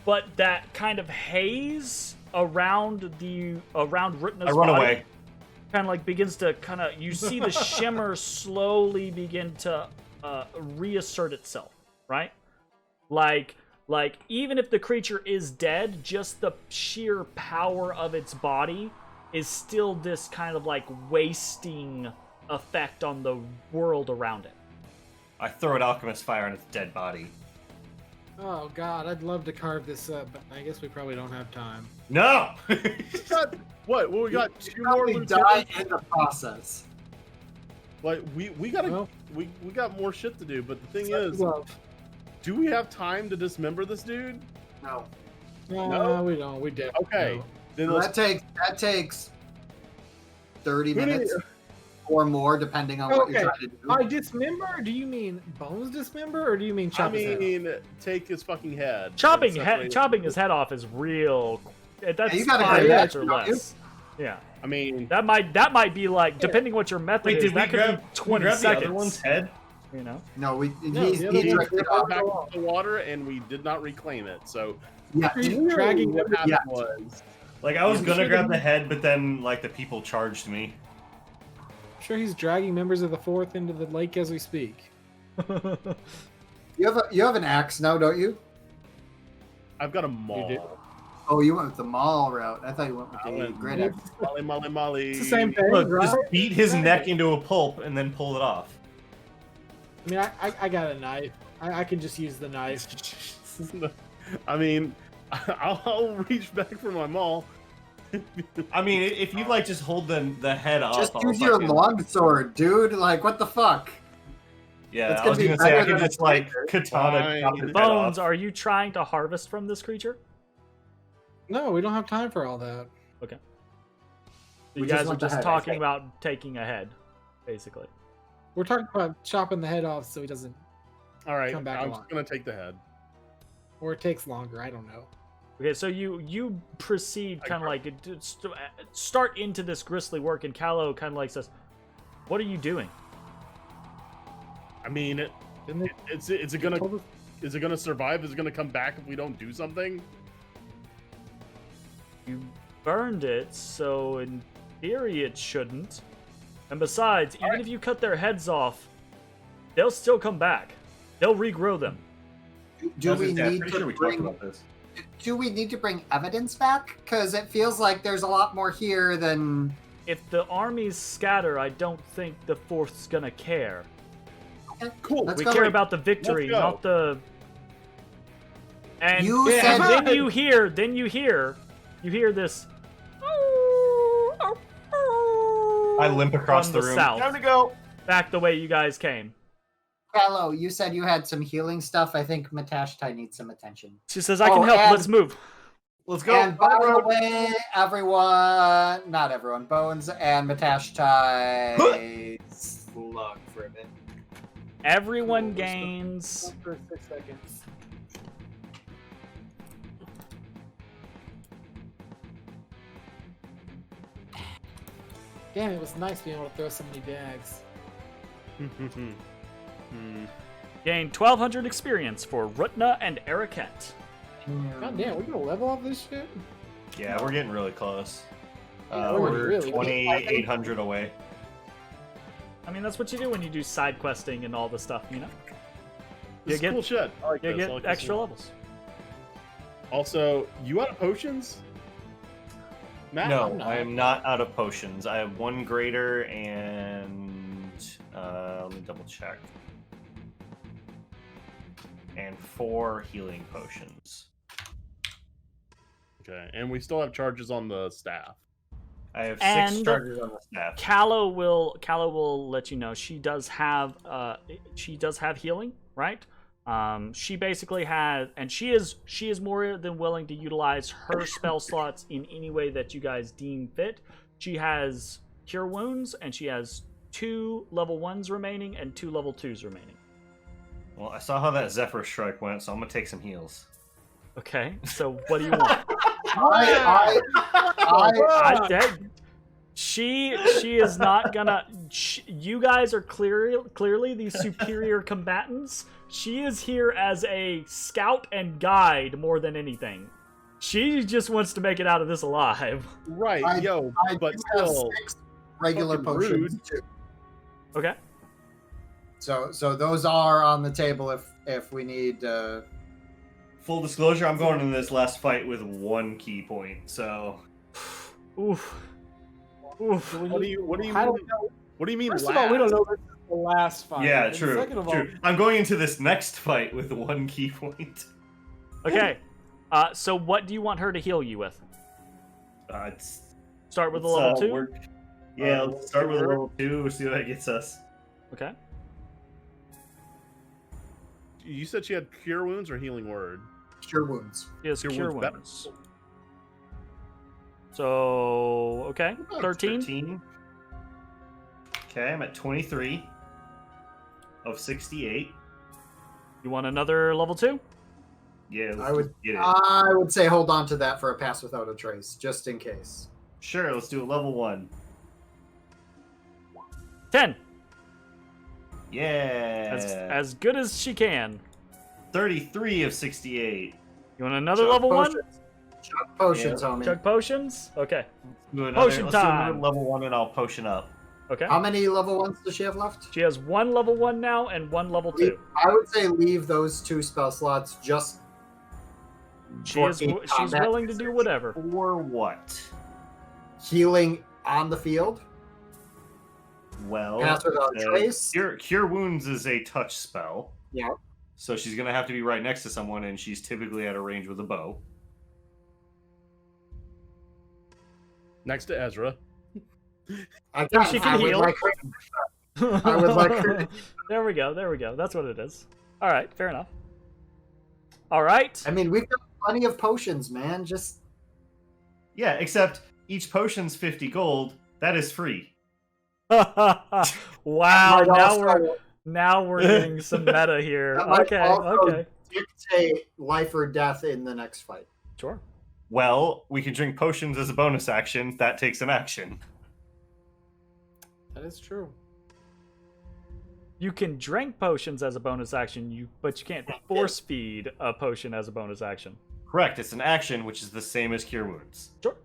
But that kind of haze around Rutna's
I run
body
away.
kind of like begins to you see the shimmer slowly begin to reassert itself, right? Like even if the creature is dead, just the sheer power of its body is still this kind of like wasting effect on the world around it.
I throw an alchemist fire on its dead body.
Oh god, I'd love to carve this up, but I guess we probably don't have time.
No!
What? Well, we got 2 more
Probably die
lieutenants.
in the process.
Like we gotta
Well-
we got more shit to do. But the thing
Such
is,
love.
do we have time to dismember this dude?
No.
No, we don't. We definitely
Okay.
don't.
Then
So
let's.
that takes 30
Who
minutes. or more, depending on what you're trying to do.
By dismember, do you mean bones dismember, or do you mean chop his head off?
take his fucking head.
Chopping his head off is real. That's
you gotta
5
agree,
minutes or
don't you?
less. Yeah.
I mean,
That might be like, depending what your method
Wait,
is,
did we
that could
grab,
be 20
grab the
seconds.
other one's head?
You know?
No,
No,
he's
the other
he
one's
directed
fell
off.
back into the water, and we did not reclaim it. So,
Yeah,
He's
really
dragging
what
them-
happened
yeah.
was
Like, I was
I'm
gonna
sure
grab
that-
the head, but then, like, the people charged me.
I'm sure he's dragging members of the Fourth into the lake as we speak.
you have an axe now, don't you?
I've got a
do?
maul.
Oh, you went with the maul route. I thought you went with
I
the
went
great axe.
Molly.
It's the same thing,
Look,
right?
just beat his neck into a pulp and then pull it off.
I mean, I got a knife. I can just use the knife.
I mean, I'll reach back for my maul.
I mean, if you, like, just hold the head up.
Just
I'll
use your
fucking-
longsword, dude. Like, what the fuck?
Yeah,
That's
I was
gonna be
gonna say, I
better
could
than
just,
a
like,
fighter.
katana
Fine.
chop his head
Bones,
off.
are you trying to harvest from this creature?
No, we don't have time for all that.
You
We just
guys are
want the
just
head, I
talking
think.
about taking a head, basically.
We're talking about chopping the head off so he doesn't,
All right,
Come back
I'm
along.
just gonna take the head.
or it takes longer. I don't know.
Okay, so you proceed kind of like start into this grisly work, and Callow kind of like says, "What are you doing?"
I mean,
Didn't they
is it gonna
told us-
is it gonna survive? Is it gonna come back if we don't do something?
You burned it, so in theory it shouldn't. And besides, even if you cut their heads off, they'll still come back. They'll regrow them.
Do we
I'm
need
pretty
to
sure we talked
bring?
about this.
Do we need to bring evidence back? Because it feels like there's a lot more here than.
If the armies scatter, I don't think the Fourth's gonna care.
Cool.
Let's
We
go.
care about the victory,
Let's go.
not the. And
You
said-
then you hear this.
I limp across
from
the room.
south,
Time to go.
back the way you guys came.
Hello, you said you had some healing stuff. I think Matashtai needs some attention.
She says, "I can help.
and-
Let's move."
Let's go.
And by the way, everyone, not everyone, Bones and Matashtai. Slug for a bit.
Everyone gains.
For 6 seconds. Damn, it was nice being able to throw so many dags.
Gain 1,200 experience for Rutna and Araket.
God damn, we're gonna level up this shit?
Yeah, we're getting really close.
Yeah,
We're
really-
2,800 away.
I mean, that's what you do when you do side questing and all the stuff, you know?
This is
get-
cool shit. I like
You
this. I
get
like this
extra
a lot.
levels.
Also, you out of potions? Matt?
No,
I'm not.
I am not out of potions. I have 1 greater and let me double check. And 4 healing potions.
Okay, and we still have charges on the staff.
I have
And
6 charges on the staff.
Callow will let you know she does have healing, right? She basically has, and she is more than willing to utilize her spell slots in any way that you guys deem fit. She has cure wounds, and she has 2 level 1s remaining and 2 level 2s remaining.
Well, I saw how that Zephyr Strike went, so I'm gonna take some heals.
Okay, so what do you want? She is not gonna. You guys are clearly the superior combatants. She is here as a scout and guide more than anything. She just wants to make it out of this alive.
Right,
I
but
do have
still.
6 regular
fucking
potions
rude.
too.
Okay.
So those are on the table if we need.
Full disclosure, I'm going in this last fight with 1 key point, so
Oof. Oof.
What do you
How do
mean?
we know?
What do you mean?
First of all, we don't
last?
know this is the last fight.
yeah,
And
true.
Second of all,
True. I'm going into this next fight with 1 key point.
Okay. So what do you want her to heal you with?
It's
Start with a
let's,
level 2.
Yeah, let's start with a level 2. See what that gets us.
Okay.
You said she had cure wounds or healing word?
Cure wounds.
She has
Cure
cure
wounds better.
wounds. So okay, 13.
13. Okay, I'm at 23 of 68.
You want another level 2?
Yeah, let's
I would
just get it.
I would say hold on to that for a pass without a trace, just in case.
Sure, let's do a level 1.
10.
Yeah.
As good as she can.
33 of 68.
You want another
Chug
level 1?
potions. Chug potions,
Yeah.
homie.
Chug potions? Okay.
Let's do
time.
another level 1 and I'll potion up.
Okay.
How many level 1s does she have left?
She has 1 level 1 now and 1 level 2.
I would say leave those 2 spell slots just
She's willing to do whatever.
For what?
healing on the field.
Well,
Pass without trace.
Cure Wounds is a touch spell.
Yeah.
So she's going to have to be right next to someone, and she's typically at a range with a bow.
Next to Ezra.
I
think she can heal.
I would like her.
There we go. That's what it is. All right, fair enough. All right.
I mean, we've got plenty of potions, man. Just
Yeah, except each potion's 50 gold. That is free.
Wow.
might
Now we're getting some meta here.
that might
Okay.
also dictate life or death in the next fight.
Sure.
Well, we can drink potions as a bonus action. That takes an action.
That is true.
You can drink potions as a bonus action, but you can't force feed a potion as a bonus action.
Correct. It's an action, which is the same as Cure Wounds.
Sure.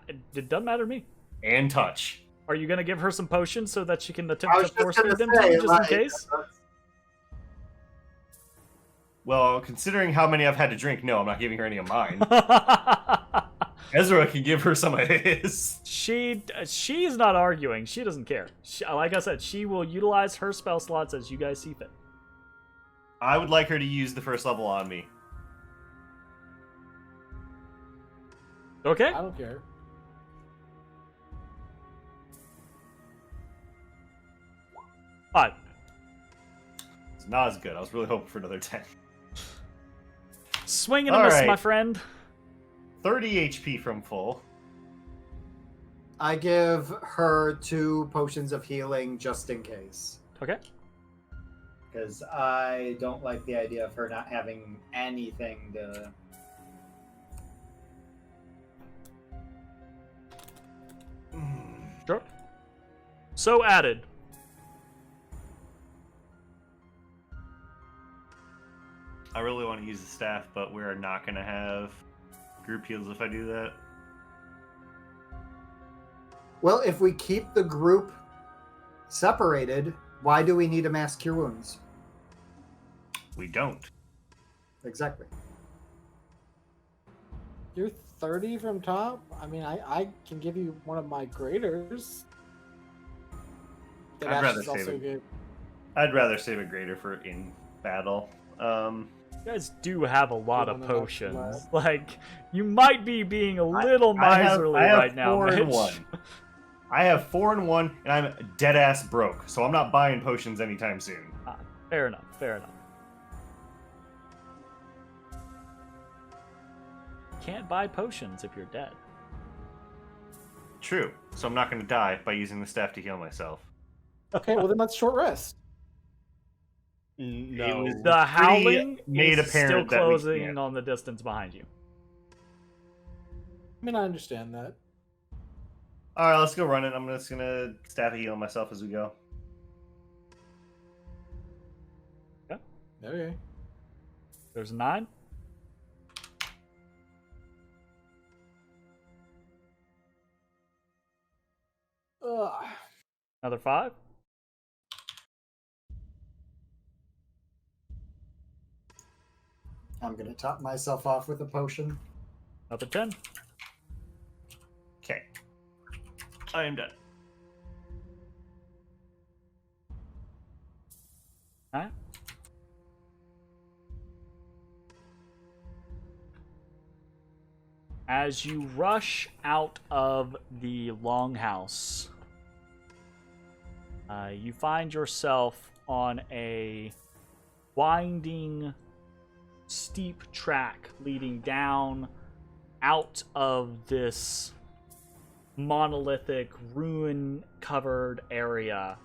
It doesn't matter to me.
And touch.
Are you going to give her some potions so that she can
I
attempt
was
to
just
force
gonna
feed them
say,
to you just
like,
in case?
Well, considering how many I've had to drink, no, I'm not giving her any of mine. Ezra can give her some of his.
She's not arguing. She doesn't care. Like I said, she will utilize her spell slots as you guys see fit.
I would like her to use the first level on me.
Okay.
I don't care.
Five.
It's not as good. I was really hoping for another 10.
Swing and a
All
miss,
right.
my friend.
30 HP from full.
I give her 2 potions of healing just in case.
Okay.
Because I don't like the idea of her not having anything to.
Sure. So added.
I really want to use the staff, but we're not going to have group heals if I do that.
Well, if we keep the group separated, why do we need a mass cure wounds?
We don't.
Exactly.
You're 30 from top? I mean, I can give you one of my graders.
I'd rather
is
save
also
it.
good.
I'd rather save a greater for in battle.
You guys do have a lot
You
of
wanna know
potions.
what?
Like, you might be being a little miserly
I have
right now,
4 and
Mitch.
1. I have 4 and 1, and I'm dead ass broke, so I'm not buying potions anytime soon.
Fair enough. Fair enough. Can't buy potions if you're dead.
True. So I'm not going to die by using the staff to heal myself.
Okay, well then let's short rest.
No.
was-
The howling
made
is still
apparent that we
closing
can't.
on the distance behind you.
I mean, I understand that.
All right, let's go run it. I'm just going to staff heal myself as we go.
Okay.
There's 9.
Ugh.
Another 5.
I'm going to top myself off with a potion.
Another 10.
Okay. I am done.
Alright. As you rush out of the longhouse, you find yourself on a winding, steep track leading down out of this monolithic, ruin-covered area,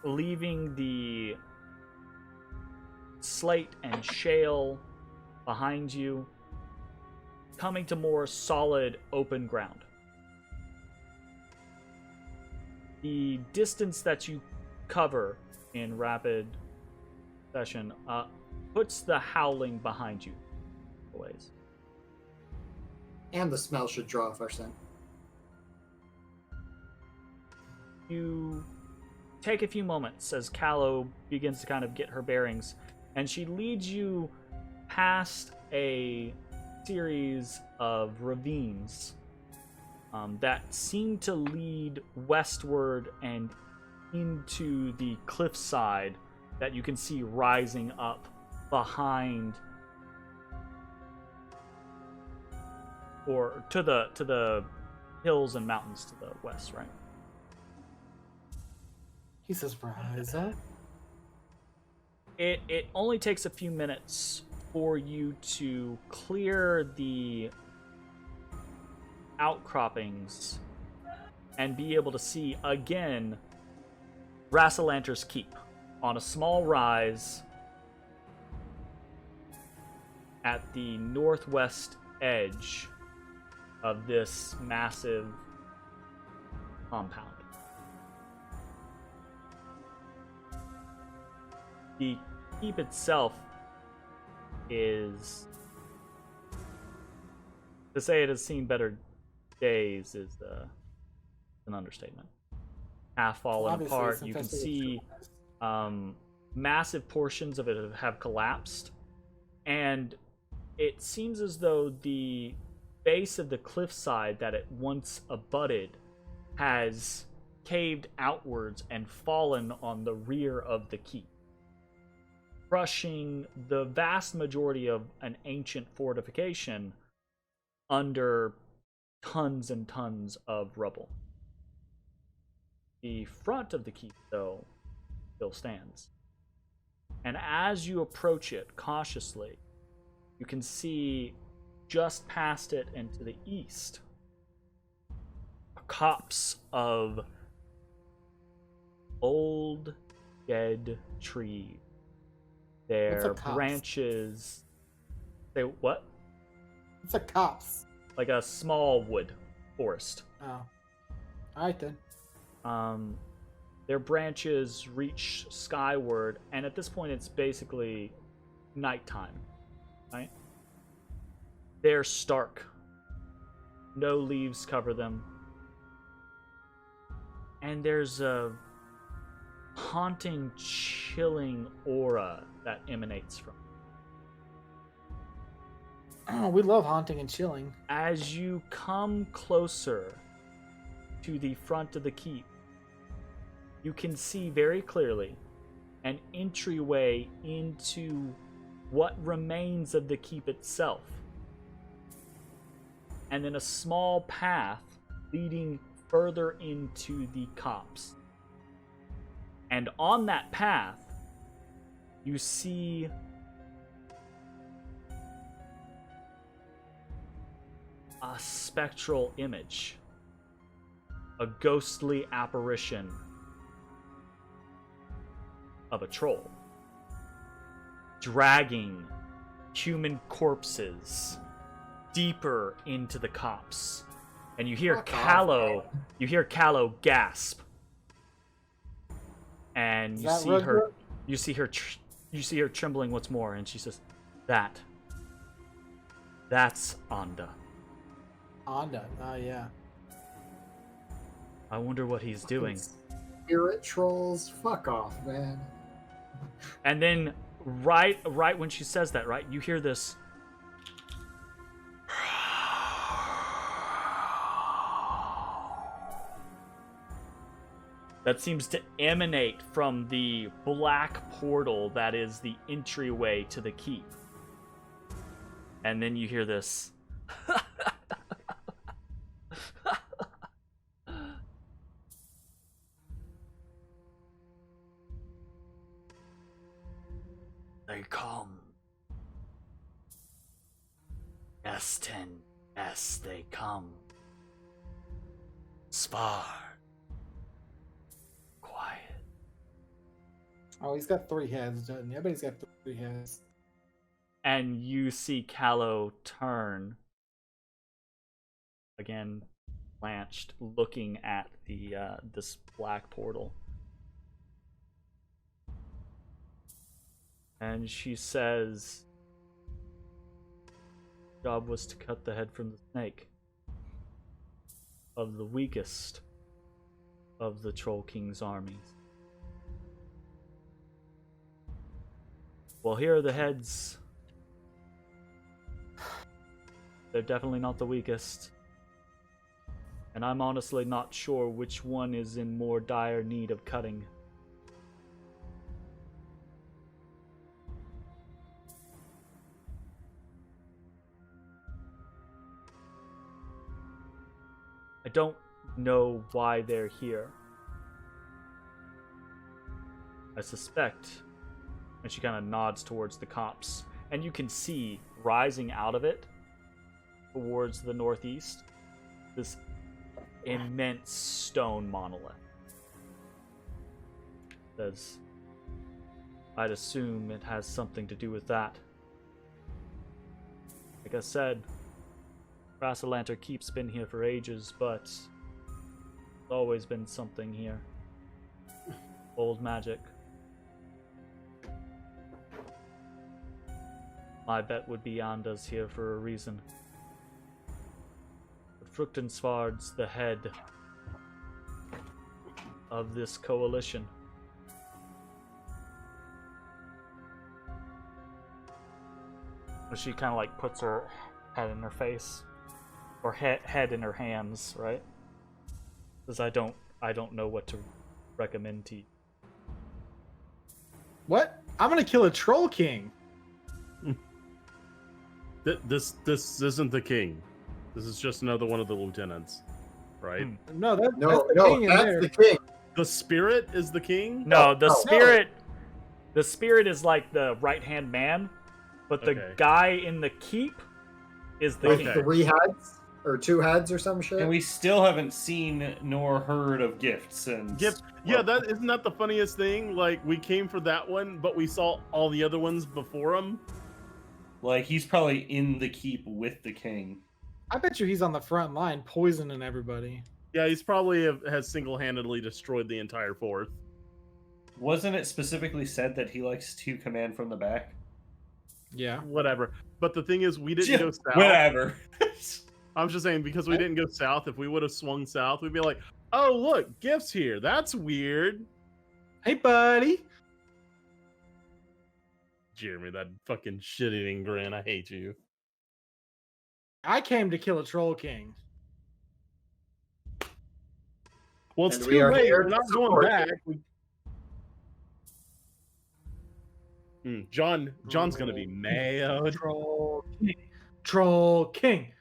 leaving the slate and shale behind you, coming to more solid open ground. The distance that you cover in rapid session puts the howling behind you. Ways.
And the smell should draw off our scent.
You take a few moments as Callow begins to kind of get her bearings, and she leads you past a series of ravines that seem to lead westward and into the cliffside that you can see rising up behind, or to the hills and mountains to the west, right?
He's a surprise, huh?
It only takes a few minutes for you to clear the outcroppings and be able to see again Rassalanter's Keep on a small rise at the northwest edge of this massive compound. The keep itself is, to say it has seen better days is an understatement. Half fallen
Obviously,
apart. You can see massive portions of it have collapsed, and it seems as though the base of the cliffside that it once abutted has caved outwards and fallen on the rear of the keep, crushing the vast majority of an ancient fortification under tons and tons of rubble. The front of the keep, though, still stands. And as you approach it cautiously, you can see just past it and to the east a copse of old dead trees. Their branches. Say what?
It's a copse.
Like a small wood forest.
Oh. Alright then.
Their branches reach skyward, and at this point it's basically nighttime, right? They're stark. No leaves cover them. And there's a haunting, chilling aura that emanates from.
Oh, we love haunting and chilling.
As you come closer to the front of the keep, you can see very clearly an entryway into what remains of the keep itself, and then a small path leading further into the copse. And on that path, you see a spectral image, a ghostly apparition of a troll, dragging human corpses deeper into the copse. And you hear Callow gasp. And you see her trembling once more, and she says, that's Anda.
Anda, oh yeah.
I wonder what he's doing.
Spirit trolls, fuck off, man.
And then right when she says that, right, you hear this that seems to emanate from the black portal that is the entryway to the keep. And then you hear this They come. S10, yes, they come. Svar. Quiet.
Oh, he's got 3 heads, doesn't he? Everybody's got 3 heads.
And you see Callow turn. Again, blanched, looking at the this black portal. And she says, job was to cut the head from the snake of the weakest of the Troll King's armies. Well, here are the heads. They're definitely not the weakest. And I'm honestly not sure which one is in more dire need of cutting. I don't know why they're here. I suspect, and she kind of nods towards the copse, and you can see rising out of it towards the northeast this immense stone monolith. Says, I'd assume it has something to do with that. Like I said, Brassalanter Keep's been here for ages, but there's always been something here. Old magic. My bet would be Anda's here for a reason. But Fruchtensvard's the head of this coalition. She kind of like puts her head in her face. Or head in her hands, right? Because I don't know what to recommend to you.
What? I'm gonna kill a Troll King.
This isn't the king. This is just another one of the lieutenants, right?
No, that's the king in
that's
there.
the king.
The spirit is the king?
No, the
no.
spirit. The spirit is like the right-hand man, but the
Okay.
guy in the keep is the
With
king.
3 heads or 2 heads or some shit.
And we still haven't seen nor heard of gifts and
Gift. Yeah, isn't that the funniest thing? Like, we came for that one, but we saw all the other ones before him.
like he's probably in the keep with the king.
I bet you he's on the front line poisoning everybody.
Yeah, he's probably has single-handedly destroyed the entire fourth.
Wasn't it specifically said that he likes to command from the back?
Yeah.
Whatever. But the thing is, we didn't go south.
Whatever.
I'm just saying, because we didn't go south, if we would have swung south, we'd be like, oh, look, gifts here. That's weird.
Hey, buddy.
Jeremy, that fucking shit-eating grin. I hate you.
I came to kill a Troll King.
Well, it's
And
too
we are
late.
here
We're
to
not going
support
back.
you.
John's gonna be mad.
Troll King. Troll King.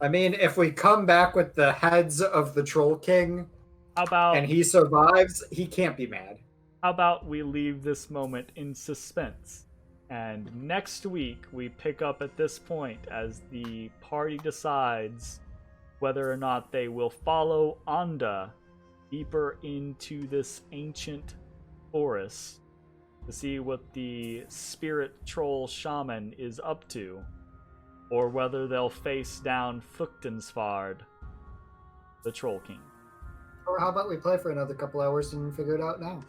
I mean, if we come back with the heads of the Troll King
How about
and he survives, he can't be mad.
How about we leave this moment in suspense? And next week, we pick up at this point as the party decides whether or not they will follow Anda deeper into this ancient forest to see what the spirit troll shaman is up to, or whether they'll face down Fruchtensvard, the Troll King.
Or how about we play for another couple hours and figure it out now?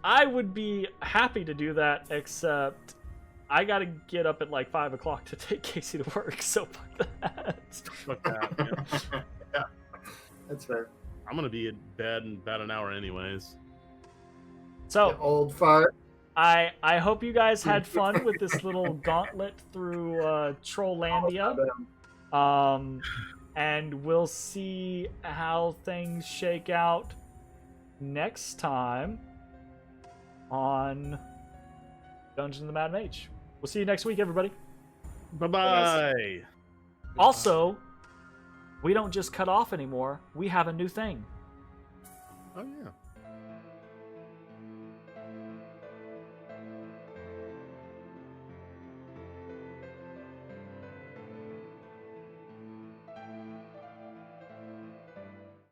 I would be happy to do that, except I gotta get up at like 5 o'clock to take Casey to work, so fuck that.
Fuck that, man.
Yeah, that's fair.
I'm gonna be in bed in about an hour anyways.
So,
The old fart.
I hope you guys had fun with this little gauntlet through Trollandia. And we'll see how things shake out next time on Dungeons of the Mad Mage. We'll see you next week, everybody.
Bye-bye.
Also, we don't just cut off anymore. We have a new thing.
Oh, yeah.